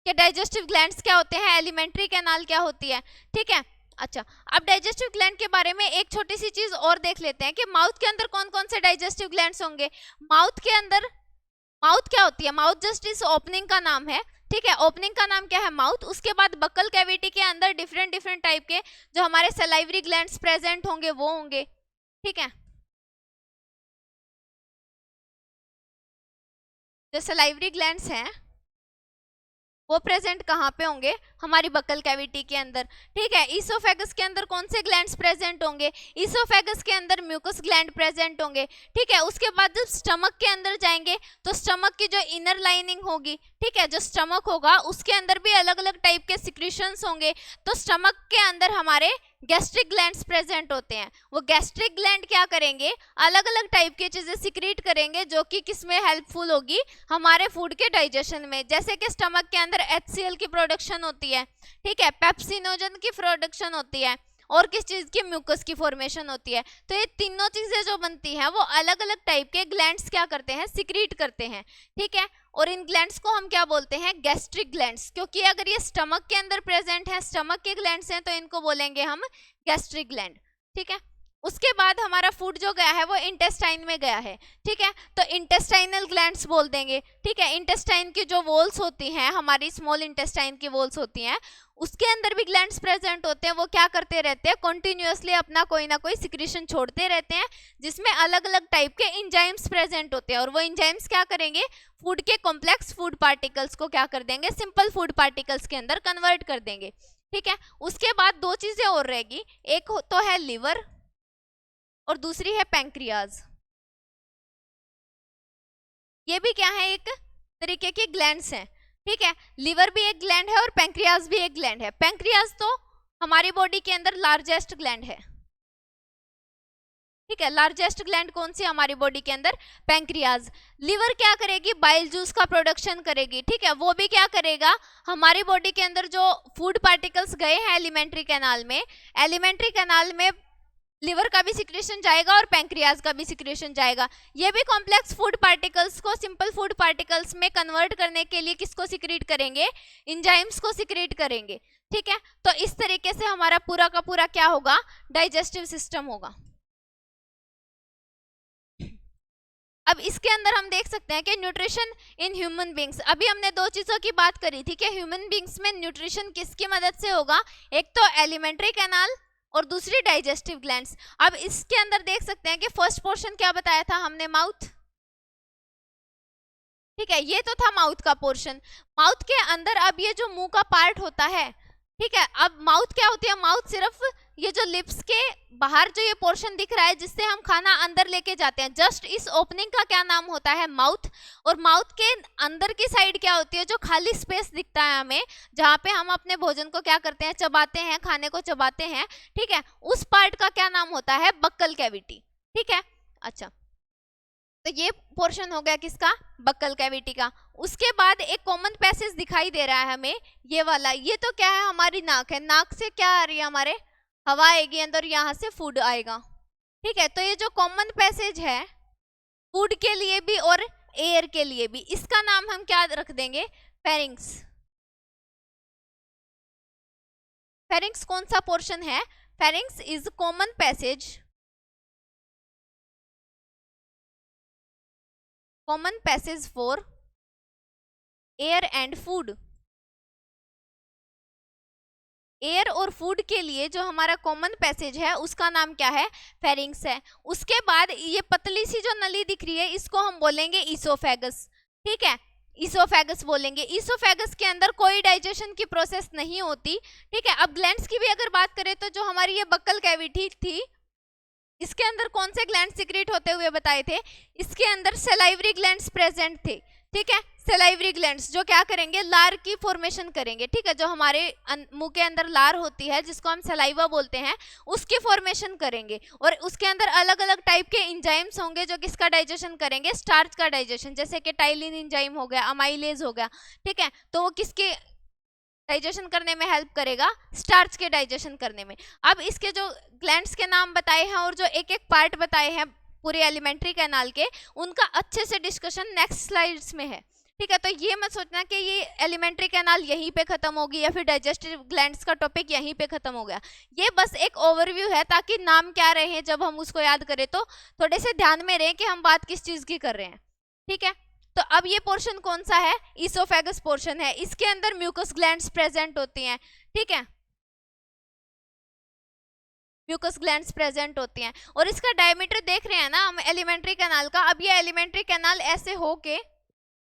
कि डाइजेस्टिव ग्लैंड्स क्या होते हैं, एलिमेंट्री कैनाल क्या होती है। ठीक है, अच्छा, अब डाइजेस्टिव ग्लैंड के बारे में एक छोटी सी चीज और देख लेते हैं कि माउथ के अंदर कौन कौन से डाइजेस्टिव ग्लैंड्स होंगे। माउथ के अंदर, माउथ क्या होती है, माउथ जस्ट इस ओपनिंग का नाम है। ठीक है, ओपनिंग का नाम क्या है, माउथ। उसके बाद बक्कल कैविटी के अंदर डिफरेंट डिफरेंट टाइप के जो हमारे सलाइवरी ग्लैंड्स प्रेजेंट होंगे वो होंगे। ठीक है, जो सलाइवरी ग्लैंड्स हैं वो प्रेजेंट कहाँ पे होंगे, हमारी बक्कल कैविटी के अंदर। ठीक है, ईसोफेगस के अंदर कौन से ग्लैंड्स प्रेजेंट होंगे, ईसोफेगस के अंदर म्यूकस ग्लैंड प्रेजेंट होंगे। ठीक है, उसके बाद जब स्टमक के अंदर जाएंगे तो स्टमक की जो इनर लाइनिंग होगी, ठीक है, जो स्टमक होगा उसके अंदर भी अलग अलग टाइप के सिक्रीशंस होंगे। तो स्टमक के अंदर हमारे गैस्ट्रिक ग्लैंड्स प्रेजेंट होते हैं। वो गैस्ट्रिक ग्लैंड क्या करेंगे, अलग अलग टाइप की चीजें सिक्रीट करेंगे जो कि किसमें हेल्पफुल होगी, हमारे फूड के डाइजेशन में। जैसे कि स्टमक के अंदर HCl की प्रोडक्शन होती है, ठीक है, पेप्सिनोजन की प्रोडक्शन होती है, और किस चीज की, म्यूकस की फॉर्मेशन होती है। तो ये तीनों चीजें जो बनती हैं वो अलग अलग टाइप के ग्लैंड्स क्या करते हैं, सिक्रीट करते हैं। ठीक है, और इन ग्लैंड्स को हम क्या बोलते हैं, गैस्ट्रिक ग्लैंड्स, क्योंकि अगर ये स्टमक के अंदर प्रेजेंट है, स्टमक के ग्लैंड्स हैं, तो इनको बोलेंगे हम गैस्ट्रिक ग्लैंड। ठीक है, उसके बाद हमारा फूड जो गया है वो इंटेस्टाइन में गया है। ठीक है, तो इंटेस्टाइनल ग्लैंड्स बोल देंगे। ठीक है, इंटेस्टाइन की जो वॉल्स होती हैं, हमारी स्मॉल इंटेस्टाइन की वॉल्स होती हैं, उसके अंदर भी ग्लैंड्स प्रेजेंट होते हैं। वो क्या करते रहते हैं, कॉन्टिन्यूसली अपना कोई ना कोई सिक्रीशन छोड़ते रहते हैं, जिसमें अलग अलग टाइप के इंजाइम्स प्रेजेंट होते हैं। और वो इंजाइम्स क्या करेंगे, फूड के कॉम्प्लेक्स फूड पार्टिकल्स को क्या कर देंगे, सिंपल फूड पार्टिकल्स के अंदर कन्वर्ट कर देंगे। ठीक है, उसके बाद दो चीजें और रहेगी, एक तो है लिवर और दूसरी है पैंक्रियाज। ये भी क्या है, एक तरीके के ग्लैंड्स हैं। ठीक है, लिवर भी एक ग्लैंड है और पैंक्रियाज भी एक ग्लैंड है। पैंक्रियाज तो हमारी बॉडी के अंदर लार्जेस्ट ग्लैंड है। ठीक है, लार्जेस्ट ग्लैंड कौन सी हमारी बॉडी के अंदर, पैंक्रियाज। लिवर क्या करेगी, बाइल जूस का प्रोडक्शन करेगी। ठीक है, वो भी क्या करेगा, हमारी बॉडी के अंदर जो फूड पार्टिकल्स गए हैं एलिमेंट्री कैनाल में, एलिमेंट्री कैनाल में लिवर का भी सिक्रेशन जाएगा और पैंक्रियाज का भी सिक्रेशन जाएगा। ये भी कॉम्प्लेक्स फूड पार्टिकल्स को सिंपल फूड पार्टिकल्स में कन्वर्ट करने के लिए किसको सिक्रीट करेंगे, एंजाइम्स को सिक्रीट करेंगे। ठीक है, तो इस तरीके से हमारा पूरा का पूरा क्या होगा, डाइजेस्टिव सिस्टम होगा। अब इसके अंदर हम देख सकते हैं कि न्यूट्रिशन इन ह्यूमन बींग्स, अभी हमने दो चीजों की बात करी थी कि ह्यूमन बींग्स में न्यूट्रिशन किसकी मदद से होगा, एक तो एलिमेंट्री कैनाल और दूसरी डाइजेस्टिव ग्लैंड्स। अब इसके अंदर देख सकते हैं कि फर्स्ट पोर्शन क्या बताया था हमने, माउथ। ठीक है, ये तो था माउथ का पोर्शन। माउथ के अंदर अब ये जो मुंह का पार्ट होता है, ठीक है, अब माउथ क्या होती है, माउथ सिर्फ ये जो लिप्स के बाहर जो ये पोर्शन दिख रहा है जिससे हम खाना अंदर लेके जाते हैं, जस्ट इस ओपनिंग का क्या नाम होता है, माउथ। और माउथ के अंदर की साइड क्या होती है, जो खाली स्पेस दिखता है हमें, जहाँ पे हम अपने भोजन को क्या करते हैं, चबाते हैं, खाने को चबाते हैं। ठीक है, उस पार्ट का क्या नाम होता है, बक्कल कैविटी। ठीक है, अच्छा, तो ये पोर्शन हो गया किसका, बक्कल कैविटी का। उसके बाद एक कॉमन पैसेज दिखाई दे रहा है हमें, ये वाला, ये तो क्या है, हमारी नाक है। नाक से क्या आ रही है, हमारे हवा आएगी अंदर, यहाँ से फूड आएगा। ठीक है, तो ये जो कॉमन पैसेज है फूड के लिए भी और एयर के लिए भी, इसका नाम हम क्या रख देंगे, फेरिंग्स। फेरिंग्स कौन सा पोर्शन है, pharynx is common passage, common passage for air and food. Air और फूड के लिए जो हमारा कॉमन पैसेज है उसका नाम क्या है, फेरिंग्स है। उसके बाद ये पतली सी जो नली दिख रही है इसको हम बोलेंगे ईसोफेगस। ठीक है, ईसोफेगस बोलेंगे। ईसोफेगस के अंदर कोई डाइजेशन की प्रोसेस नहीं होती। ठीक है, अब ग्लैंड्स की भी अगर बात करें तो जो हमारी ये बक्कल कैविटी थी, इसके अंदर कौन से ग्लैंड सिक्रेट होते हुए बताए थे, इसके अंदर सलाइवरी ग्लैंड्स प्रेजेंट थे। ठीक है, सलाइवरी ग्लैंड्स जो क्या करेंगे, लार की फॉर्मेशन करेंगे। ठीक है, जो हमारे मुंह के अंदर लार होती है जिसको हम सलाइवा बोलते हैं, उसकी फॉर्मेशन करेंगे। और उसके अंदर अलग अलग टाइप के एंजाइम्स होंगे जो किसका डाइजेशन करेंगे, स्टार्च का डाइजेशन, जैसे कि टाइलिन एंजाइम हो गया, अमाइलेज हो गया। ठीक है, तो वो किसके डाइजेशन करने में हेल्प करेगा, स्टार्च के डाइजेशन करने में। अब इसके जो ग्लैंड्स के नाम बताए हैं और जो एक एक पार्ट बताए हैं पूरे एलिमेंट्री कैनाल के, उनका अच्छे से डिस्कशन नेक्स्ट स्लाइड्स में है। ठीक है, तो ये मत सोचना कि ये एलिमेंट्री कैनाल यहीं पे खत्म होगी या फिर डाइजेस्टिव ग्लैंड्स का टॉपिक यहीं पे खत्म हो गया। ये बस एक ओवरव्यू है ताकि नाम क्या रहे हैं जब हम उसको याद करें तो थोड़े से ध्यान में रहे कि हम बात किस चीज की कर रहे हैं। ठीक है, तो अब ये पोर्शन कौन सा है, ईसोफेगस पोर्शन है। इसके अंदर म्यूकस ग्लैंड्स प्रेजेंट होती हैं। ठीक है, म्यूकस ग्लैंड्स प्रेजेंट होती हैं और इसका डायमीटर देख रहे हैं ना हम एलिमेंट्री कैनाल का। अब ये एलिमेंट्री कैनाल ऐसे होके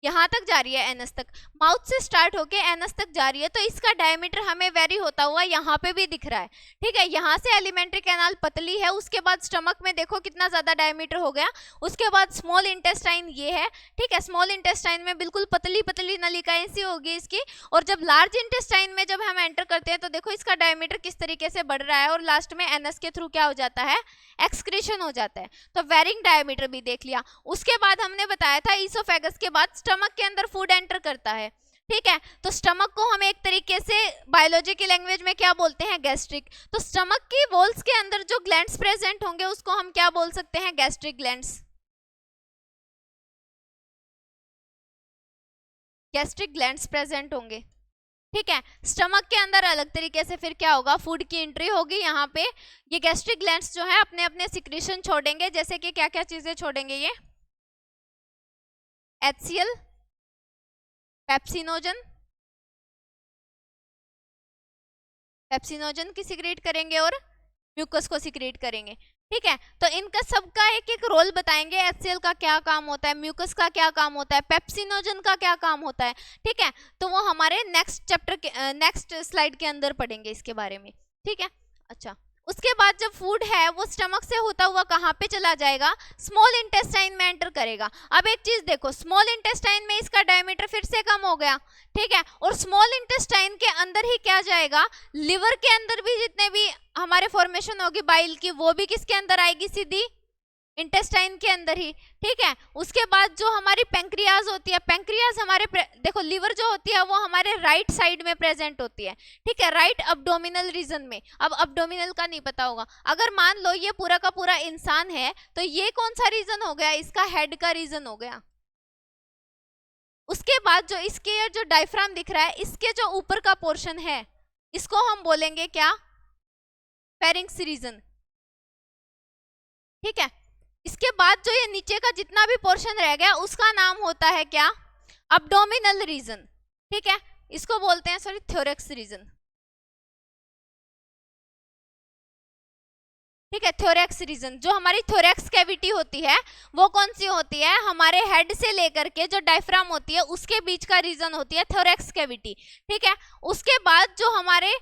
यहाँ तक जा रही है एनस तक, माउथ से स्टार्ट होके एनस तक जा रही है, तो इसका डायमीटर हमें वेरी होता हुआ यहाँ पे भी दिख रहा है। ठीक है, यहाँ से एलिमेंट्री कैनाल पतली है, उसके बाद स्टमक में देखो कितना ज्यादा डायमीटर हो गया, उसके बाद स्मॉल इंटेस्टाइन ये है। ठीक है, स्मॉल इंटेस्टाइन में बिल्कुल पतली पतली नलिकाएं सी होगी इसकी, और जब लार्ज इंटेस्टाइन में जब हम एंटर करते हैं तो देखो इसका डायमीटर किस तरीके से बढ़ रहा है, और लास्ट में एनस के थ्रू क्या हो जाता है, एक्सक्रीशन हो जाता है। तो वेरिंग डायमीटर भी देख लिया। उसके बाद हमने बताया था ईसोफेगस के बाद स्टमक के अंदर फूड एंटर करता है। ठीक है, तो स्टमक को हम एक तरीके से बायोलॉजी की लैंग्वेज में क्या बोलते हैं, गैस्ट्रिक। तो स्टमक की वॉल्स के अंदर जो ग्लैंड्स प्रेजेंट होंगे उसको हम क्या बोल सकते हैं, gastric glands. Gastric glands present होंगे। ठीक है, स्टमक के अंदर अलग तरीके से फिर क्या होगा, फूड की एंट्री होगी। यहाँ पे ये गैस्ट्रिक ग्लैंड्स जो है अपने अपने सिक्रीशन छोड़ेंगे, जैसे कि क्या क्या चीजें छोड़ेंगे, ये HCl, पेप्सिनोजन, पेप्सिनोजन की सिक्रेट करेंगे और म्यूकस को सिक्रेट करेंगे। ठीक है, तो इनका सबका एक एक रोल बताएंगे, HCl का क्या काम होता है, म्यूकस का क्या काम होता है, पेप्सिनोजन का क्या काम होता है। ठीक है, तो वो हमारे नेक्स्ट चैप्टर के नेक्स्ट स्लाइड के अंदर पढ़ेंगे इसके बारे में। ठीक है, अच्छा, उसके बाद जब फूड है वो स्टमक से होता हुआ कहाँ पे चला जाएगा, स्मॉल इंटेस्टाइन में एंटर करेगा। अब एक चीज देखो, स्मॉल इंटेस्टाइन में इसका डायमीटर फिर से कम हो गया। ठीक है, और स्मॉल इंटेस्टाइन के अंदर ही क्या जाएगा, लिवर के अंदर भी जितने भी हमारे फॉर्मेशन होगी बाइल की, वो भी किसके अंदर आएगी, सीधी इंटेस्टाइन के अंदर ही। ठीक है, उसके बाद जो हमारी पेंक्रियाज होती है, पेंक्रियाज हमारे देखो लिवर जो होती है वो हमारे राइट साइड में प्रेजेंट होती है। ठीक है, राइट अब्डोमिनल रीजन में। अब अब्डोमिनल का नहीं पता होगा, अगर मान लो ये पूरा का पूरा इंसान है तो ये कौन सा रीजन हो गया, इसका हेड का रीजन हो गया। उसके बाद जो इसके जो डायफ्राम दिख रहा है, इसके जो ऊपर का पोर्शन है इसको हम बोलेंगे क्या, फेरिंक्स रीजन। ठीक है, इसके बाद जो ये नीचे का जितना भी पोर्शन रह गया उसका नाम होता है क्या, अब्डोमिनल रीजन। ठीक है, इसको बोलते हैं थोरैक्स रीजन। ठीक है, थोरैक्स रीजन, जो हमारी थोरैक्स कैविटी होती है वो कौन सी होती है, हमारे हेड से लेकर के जो डायफ्राम होती है उसके बीच का रीजन होती है थोरैक्स कैविटी। ठीक है, उसके बाद जो हमारे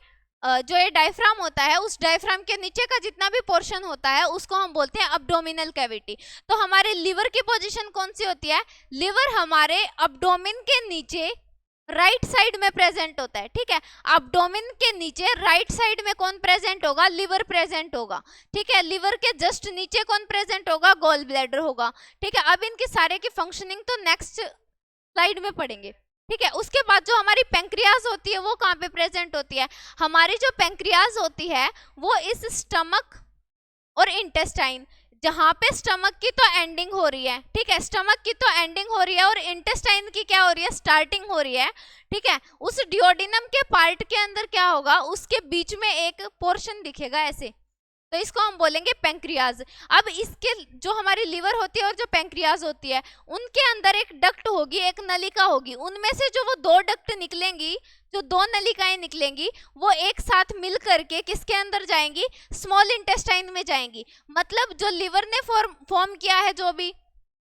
जो ये डायफ्राम होता है उस डायफ्राम के नीचे का जितना भी पोर्शन होता है उसको हम बोलते हैं अब्डोमिनल कैविटी। तो हमारे लिवर की पोजीशन कौन सी होती है, लिवर हमारे अब्डोमिन के नीचे राइट साइड में प्रेजेंट होता है। ठीक है, अब्डोमिन के नीचे राइट साइड में कौन प्रेजेंट होगा, लिवर प्रेजेंट होगा। ठीक है, लिवर के जस्ट नीचे कौन प्रेजेंट होगा, गॉल ब्लैडर होगा। ठीक है, अब इनके सारे की फंक्शनिंग तो नेक्स्ट स्लाइड में पढ़ेंगे। ठीक है, उसके बाद जो हमारी पेंक्रियाज होती है वो कहाँ पे प्रेजेंट होती है, हमारी जो पेंक्रियाज होती है वो इस स्टमक और इंटेस्टाइन, जहां पे स्टमक की तो एंडिंग हो रही है। ठीक है, स्टमक की तो एंडिंग हो रही है और इंटेस्टाइन की क्या हो रही है, स्टार्टिंग हो रही है। ठीक है, उस डियोडिनम के पार्ट के अंदर क्या होगा, उसके बीच में एक पोर्शन दिखेगा ऐसे, तो इसको हम बोलेंगे पेंक्रियाज। अब इसके जो हमारी लिवर होती है और जो पेंक्रियाज होती है उनके अंदर एक डक्ट होगी, एक नलिका होगी, उनमें से जो वो दो डक्ट निकलेंगी, जो दो नलिकाएं निकलेंगी वो एक साथ मिल करके किसके अंदर जाएंगी, स्मॉल इंटेस्टाइन में जाएंगी। मतलब जो लिवर ने फॉर्म किया है जो भी,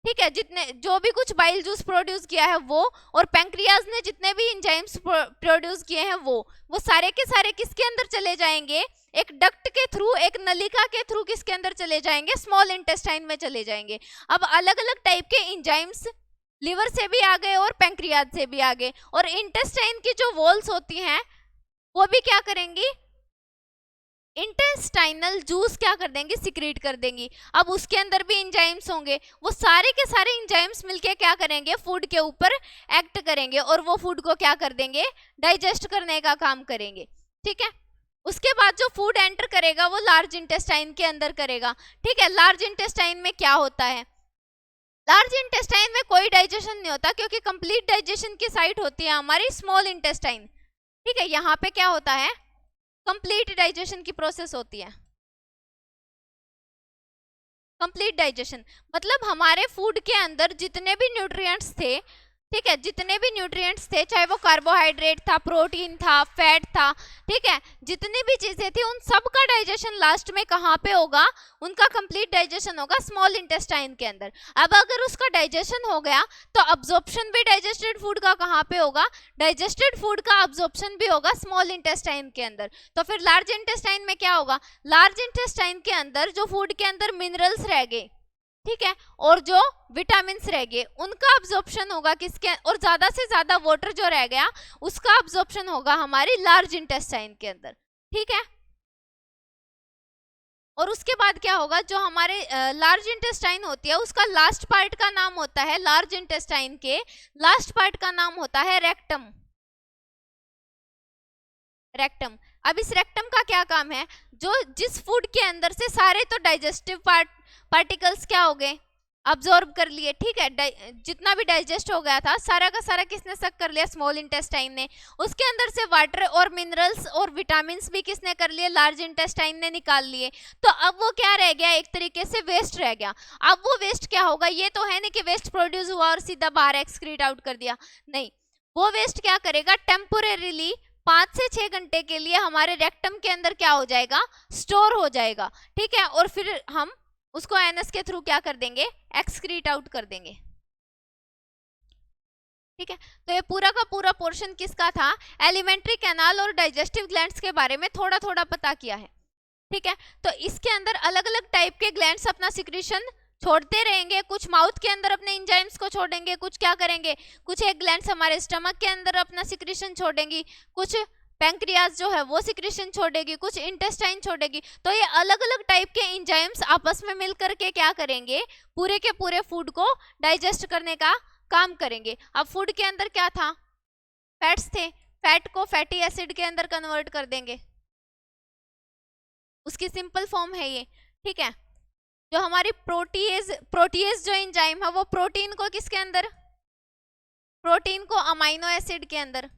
ठीक है, जितने जो भी कुछ बाइल जूस प्रोड्यूस किया है वो, और पेंक्रियाज ने जितने भी एंजाइम्स प्रोड्यूस किए हैं वो सारे के सारे किसके अंदर चले जाएंगे, एक डक्ट के थ्रू, एक नलिका के थ्रू किसके अंदर चले जाएंगे, स्मॉल इंटेस्टाइन में चले जाएंगे। अब अलग अलग टाइप के एंजाइम्स लिवर से भी आ गए और पेंक्रियाज से भी आ गए, और इंटेस्टाइन की जो वॉल्स होती हैं वो भी क्या करेंगी, इंटेस्टाइनल जूस क्या कर देंगी, सिक्रीट कर देंगी। अब उसके अंदर भी एंजाइम्स होंगे, वो सारे के सारे एंजाइम्स मिलके क्या करेंगे, फूड के ऊपर एक्ट करेंगे और वो फूड को क्या कर देंगे, डाइजेस्ट करने का काम करेंगे। ठीक है, उसके बाद जो फूड एंटर करेगा वो लार्ज इंटेस्टाइन के अंदर करेगा। ठीक है, लार्ज इंटेस्टाइन में क्या होता है, लार्ज इंटेस्टाइन में कोई डाइजेशन नहीं होता क्योंकि कंप्लीट डाइजेशन की साइट होती है हमारी स्मॉल इंटेस्टाइन। ठीक है, यहाँ पे क्या होता है, कंप्लीट डाइजेशन की प्रोसेस होती है। कंप्लीट डाइजेशन मतलब हमारे फूड के अंदर जितने भी न्यूट्रिएंट्स थे, ठीक है, जितने भी न्यूट्रिएंट्स थे, चाहे वो कार्बोहाइड्रेट था, प्रोटीन था, फैट था, ठीक है, जितनी भी चीजें थी उन सब का डाइजेशन लास्ट में कहाँ पे होगा, उनका कंप्लीट डाइजेशन होगा स्मॉल इंटेस्टाइन के अंदर। अब अगर उसका डाइजेशन हो गया तो अब्जॉर्प्शन भी डाइजेस्टेड फूड का कहाँ पे होगा, डाइजेस्टेड फूड का अब्जॉर्प्शन भी होगा स्मॉल इंटेस्टाइन के अंदर। तो फिर लार्ज इंटेस्टाइन में क्या होगा, लार्ज इंटेस्टाइन के अंदर जो फूड के अंदर मिनरल्स रह गए, ठीक है, और जो विटामिन रह गए, उनका अब्जॉर्प्शन होगा किसके, और ज्यादा से ज्यादा वाटर जो रह गया उसका अब्जॉर्प्शन होगा हमारी लार्ज इंटेस्टाइन के अंदर। ठीक है, और उसके बाद क्या होगा, जो हमारे लार्ज इंटेस्टाइन होती है उसका लास्ट पार्ट का नाम होता है, लार्ज इंटेस्टाइन के लास्ट पार्ट का नाम होता है रेक्टम। रेक्टम, अब इस रेक्टम का क्या काम है, जो जिस फूड के अंदर से सारे तो डाइजेस्टिव पार्टिकल्स क्या हो गए, अब्जॉर्ब कर लिए, ठीक है, जितना भी डाइजेस्ट हो गया था सारा का सारा किसने सक कर लिया, स्मॉल इंटेस्टाइन ने। उसके अंदर से वाटर और मिनरल्स और विटामिन्स भी किसने कर लिए, लार्ज इंटेस्टाइन ने निकाल लिए। तो अब वो क्या रह गया, एक तरीके से वेस्ट रह गया। अब वो वेस्ट क्या होगा, ये तो है नहीं कि वेस्ट प्रोड्यूस हुआ और सीधा बाहर एक्सक्रीट आउट कर दिया, नहीं, वो वेस्ट क्या करेगा, टेम्पोरेरीली 5 से 6 घंटे के लिए हमारे रेक्टम के अंदर क्या हो जाएगा, स्टोर हो जाएगा। ठीक है, और फिर हम उसको एनएस के थ्रू क्या कर देंगे, एक्सक्रीट आउट कर देंगे। ठीक है, तो ये पूरा का पूरा पोर्शन किसका था, एलिमेंट्री कैनाल और डाइजेस्टिव ग्लैंड्स के बारे में थोड़ा थोड़ा पता किया है। ठीक है, तो इसके अंदर अलग अलग टाइप के ग्लैंड्स अपना सिक्रीशन छोड़ते रहेंगे, कुछ माउथ के अंदर अपने एंजाइम्स को छोड़ेंगे, कुछ क्या करेंगे, कुछ एक ग्लैंड्स हमारे स्टमक के अंदर अपना सिक्रीशन छोड़ेंगी, कुछ पैंक्रियाज जो है वो सिक्रीशन छोड़ेगी, कुछ इंटेस्टाइन छोड़ेगी। तो ये अलग अलग टाइप के एंजाइम्स आपस में मिलकर के क्या करेंगे, पूरे के पूरे फूड को डाइजेस्ट करने का काम करेंगे। अब फूड के अंदर क्या था, फैट्स थे, फैट को फैटी एसिड के अंदर कन्वर्ट कर देंगे, उसकी सिंपल फॉर्म है ये। ठीक है, जो हमारी प्रोटीएज जो एंजाइम है वो प्रोटीन को किसके अंदर, प्रोटीन को अमाइनो एसिड के अंदर,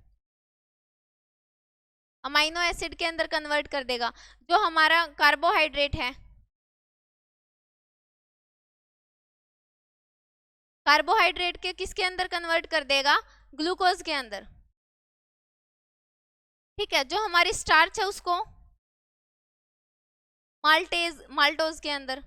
अमाइनो एसिड के अंदर कन्वर्ट कर देगा। जो हमारा कार्बोहाइड्रेट है, कार्बोहाइड्रेट के किसके अंदर कन्वर्ट कर देगा, ग्लूकोज के अंदर। ठीक है, जो हमारी स्टार्च है उसको माल्टोज के अंदर,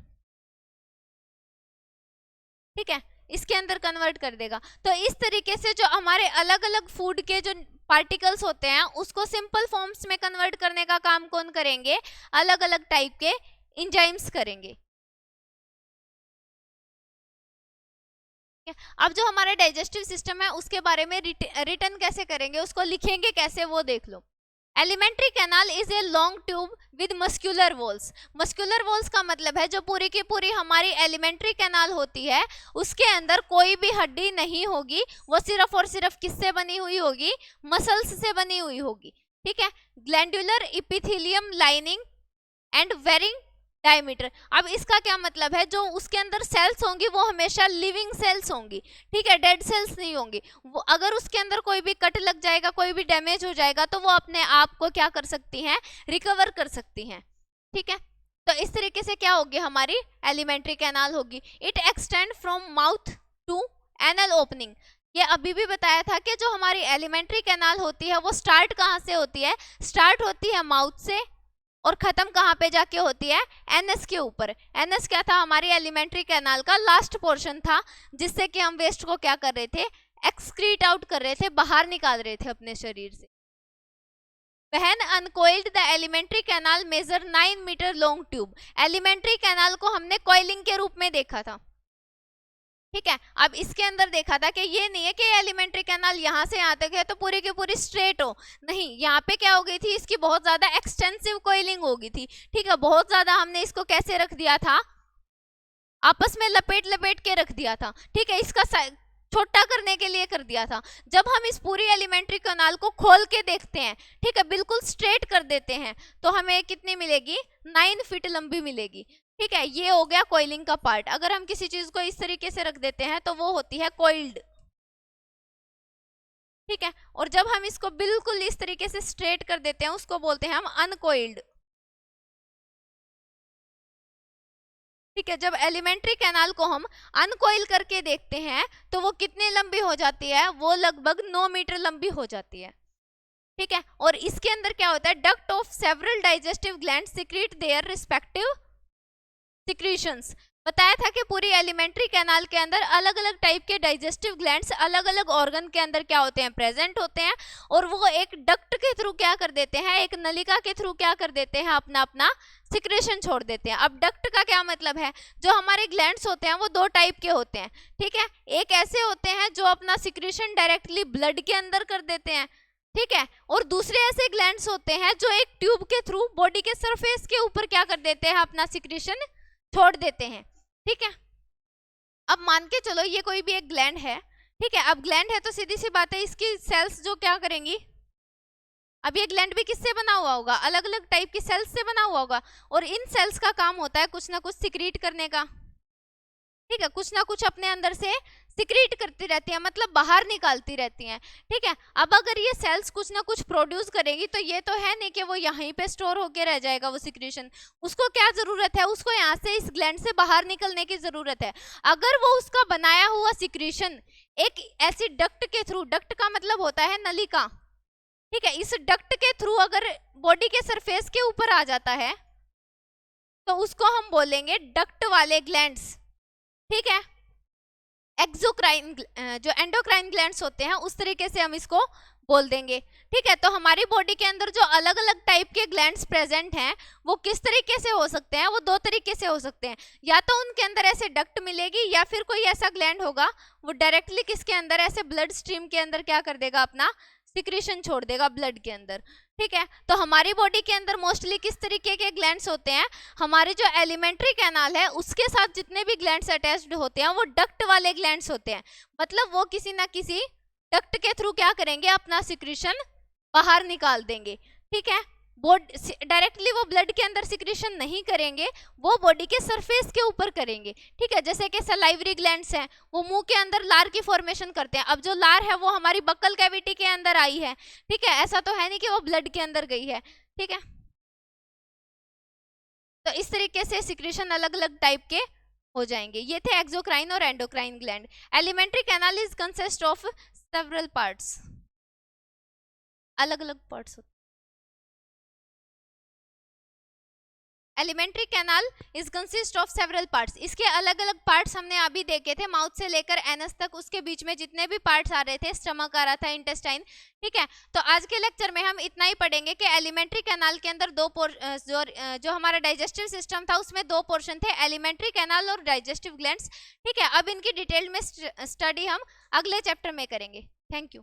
ठीक है, इसके अंदर कन्वर्ट कर देगा। तो इस तरीके से जो हमारे अलग अलग फूड के जो पार्टिकल्स होते हैं उसको सिंपल फॉर्म्स में कन्वर्ट करने का काम कौन करेंगे, अलग अलग टाइप के एंजाइम्स करेंगे। अब जो हमारा डाइजेस्टिव सिस्टम है उसके बारे में रिटर्न कैसे करेंगे, उसको लिखेंगे कैसे, वो देख लो। Alimentary canal is a long tube with muscular walls. Muscular walls का मतलब है जो पूरी की पूरी हमारी एलिमेंट्री कैनाल होती है उसके अंदर कोई भी हड्डी नहीं होगी, वो सिर्फ और सिर्फ किससे बनी हुई होगी, मसल्स से बनी हुई होगी। ठीक है, glandular epithelium lining and varying diameter. अब इसका क्या मतलब है, जो उसके अंदर सेल्स होंगी वो हमेशा लिविंग सेल्स होंगी, ठीक है, डेड सेल्स नहीं होंगी। वो अगर उसके अंदर कोई भी कट लग जाएगा, कोई भी डैमेज हो जाएगा तो वो अपने आप को क्या कर सकती हैं, रिकवर कर सकती हैं। ठीक है, तो इस तरीके से क्या होगी, हमारी एलिमेंट्री कैनाल होगी। It extend from mouth to anal opening. ये अभी भी बताया था कि जो हमारी एलिमेंट्री कैनाल होती है वो स्टार्ट कहाँ से होती है, स्टार्ट होती है माउथ से और खत्म कहाँ पे जाके होती है, एनएस के ऊपर। एनएस क्या था, हमारी एलिमेंट्री कैनाल का लास्ट पोर्शन था जिससे कि हम वेस्ट को क्या कर रहे थे, एक्सक्रीट आउट कर रहे थे, बाहर निकाल रहे थे अपने शरीर से। When uncoiled the elementary canal measure 9 metre long tube. Elementary canal को हमने कॉइलिंग के रूप में देखा था। ठीक है, अब इसके अंदर देखा था कि ये नहीं है कि एलिमेंट्री कैनाल यहाँ से यहाँ तक है तो पूरी की पूरी स्ट्रेट हो, नहीं, यहाँ पे क्या हो गई थी, इसकी बहुत ज्यादा एक्सटेंसिव कॉइलिंग हो गई थी। ठीक है, बहुत ज्यादा हमने इसको कैसे रख दिया था, आपस में लपेट लपेट के रख दिया था। ठीक है, इसका छोटा करने के लिए कर दिया था। जब हम इस पूरी एलिमेंट्री कैनाल को खोल के देखते हैं, ठीक है, बिल्कुल स्ट्रेट कर देते हैं तो हमें कितनी मिलेगी, 9 फीट लंबी मिलेगी। ठीक है, ये हो गया कॉइलिंग का पार्ट। अगर हम किसी चीज को इस तरीके से रख देते हैं तो वो होती है कॉइल्ड। ठीक है, और जब हम इसको बिल्कुल इस तरीके से स्ट्रेट कर देते हैं उसको बोलते हैं हम अनकॉइल्ड। ठीक है, जब एलिमेंट्री कैनाल को हम अनकॉइल करके देखते हैं तो वो कितनी लंबी हो जाती है, वो लगभग 9 मीटर लंबी हो जाती है। ठीक है, और इसके अंदर क्या होता है, duct of several digestive glands secret their respective secretions. बताया था कि पूरी एलिमेंट्री कैनाल के अंदर अलग अलग टाइप के डाइजेस्टिव ग्लैंड्स अलग अलग ऑर्गन के अंदर क्या होते हैं, प्रेजेंट होते हैं, और वो एक डक्ट के थ्रू क्या कर देते हैं, एक नलिका के थ्रू क्या कर देते हैं, अपना अपना सिक्रेशन छोड़ देते हैं। अब डक्ट का क्या मतलब है, जो हमारे ग्लैंड्स होते हैं वो 2 टाइप के होते हैं। ठीक है, एक ऐसे होते हैं जो अपना सिक्रेशन डायरेक्टली ब्लड के अंदर कर देते हैं, ठीक है, और दूसरे ऐसे ग्लैंड्स होते हैं जो एक ट्यूब के थ्रू बॉडी के सरफेस के ऊपर क्या कर देते हैं, अपना सिक्रेशन छोड़ देते हैं। ठीक है, अब मान के चलो ये कोई भी एक ग्लैंड है। ठीक है, अब ग्लैंड है तो सीधी सी बात है, इसकी सेल्स जो क्या करेंगी, अब ये ग्लैंड भी किससे बना हुआ होगा, अलग अलग टाइप की सेल्स से बना हुआ होगा, और इन सेल्स का काम होता है कुछ ना कुछ सिक्रीट करने का। ठीक है, कुछ ना कुछ अपने अंदर से सिक्रीट करती रहती है, मतलब बाहर निकालती रहती हैं। ठीक है, अब अगर ये सेल्स कुछ ना कुछ प्रोड्यूस करेगी तो ये तो है नहीं कि वो यहीं पे स्टोर होके रह जाएगा वो सिक्रीशन। उसको क्या जरूरत है, उसको यहाँ से इस ग्लैंड से बाहर निकलने की जरूरत है। अगर वो उसका बनाया हुआ सिक्रीशन एक ऐसी डक्ट के थ्रू, डक्ट का मतलब होता है नलिका, ठीक है, इस डक्ट के थ्रू अगर बॉडी के सरफेस के ऊपर आ जाता है तो उसको हम बोलेंगे डक्ट वाले ग्लैंड्स। ठीक है, एक्सोक्राइन, जो एंडोक्राइन ग्लैंड्स होते हैं उस तरीके से हम इसको बोल देंगे। ठीक है, तो हमारी बॉडी के अंदर जो अलग अलग टाइप के ग्लैंड्स प्रेजेंट हैं वो किस तरीके से हो सकते हैं, वो 2 तरीके से हो सकते हैं। या तो उनके अंदर ऐसे डक्ट मिलेगी, या फिर कोई ऐसा ग्लैंड होगा वो डायरेक्टली किसके अंदर, ऐसे ब्लड स्ट्रीम के अंदर क्या कर देगा, अपना सिक्रीशन छोड़ देगा ब्लड के अंदर। ठीक है, तो हमारी बॉडी के अंदर मोस्टली किस तरीके के ग्लैंड्स होते हैं, हमारे जो एलिमेंट्री कैनाल है उसके साथ जितने भी ग्लैंड्स अटैच्ड होते हैं वो डक्ट वाले ग्लैंड्स होते हैं, मतलब वो किसी ना किसी डक्ट के थ्रू क्या करेंगे, अपना सिक्रीशन बाहर निकाल देंगे। ठीक है, डायरेक्टली वो ब्लड के अंदर सिक्रीशन नहीं करेंगे, वो बॉडी के सरफेस के ऊपर करेंगे। ठीक है, जैसे कि सलाइवरी ग्लैंड्स हैं, वो मुंह के अंदर लार की फॉर्मेशन करते हैं। अब जो लार है वो हमारी बक्कल कैविटी के अंदर आई है, ठीक है, ऐसा तो है नहीं कि वो ब्लड के अंदर गई है। ठीक है, तो इस तरीके से सिक्रीशन अलग अलग टाइप के हो जाएंगे। ये थे एक्सोक्राइन और endocrine gland. Elementary canal is consist of several parts, अलग अलग parts. Elementary canal is consist of several parts, इसके अलग अलग पार्ट्स हमने अभी देखे थे, माउथ से लेकर एनस तक, उसके बीच में जितने भी पार्ट्स आ रहे थे, स्टमक आ रहा था, इंटेस्टाइन। ठीक है, तो आज के लेक्चर में हम इतना ही पढ़ेंगे कि एलिमेंट्री कैनाल के अंदर जो हमारा डाइजेस्टिव सिस्टम था उसमें 2 पोर्शन थे, एलिमेंट्री कैनाल और डाइजेस्टिव ग्लैंड्स। ठीक है, अब इनकी डिटेल में स्टडी हम अगले चैप्टर में करेंगे। Thank you.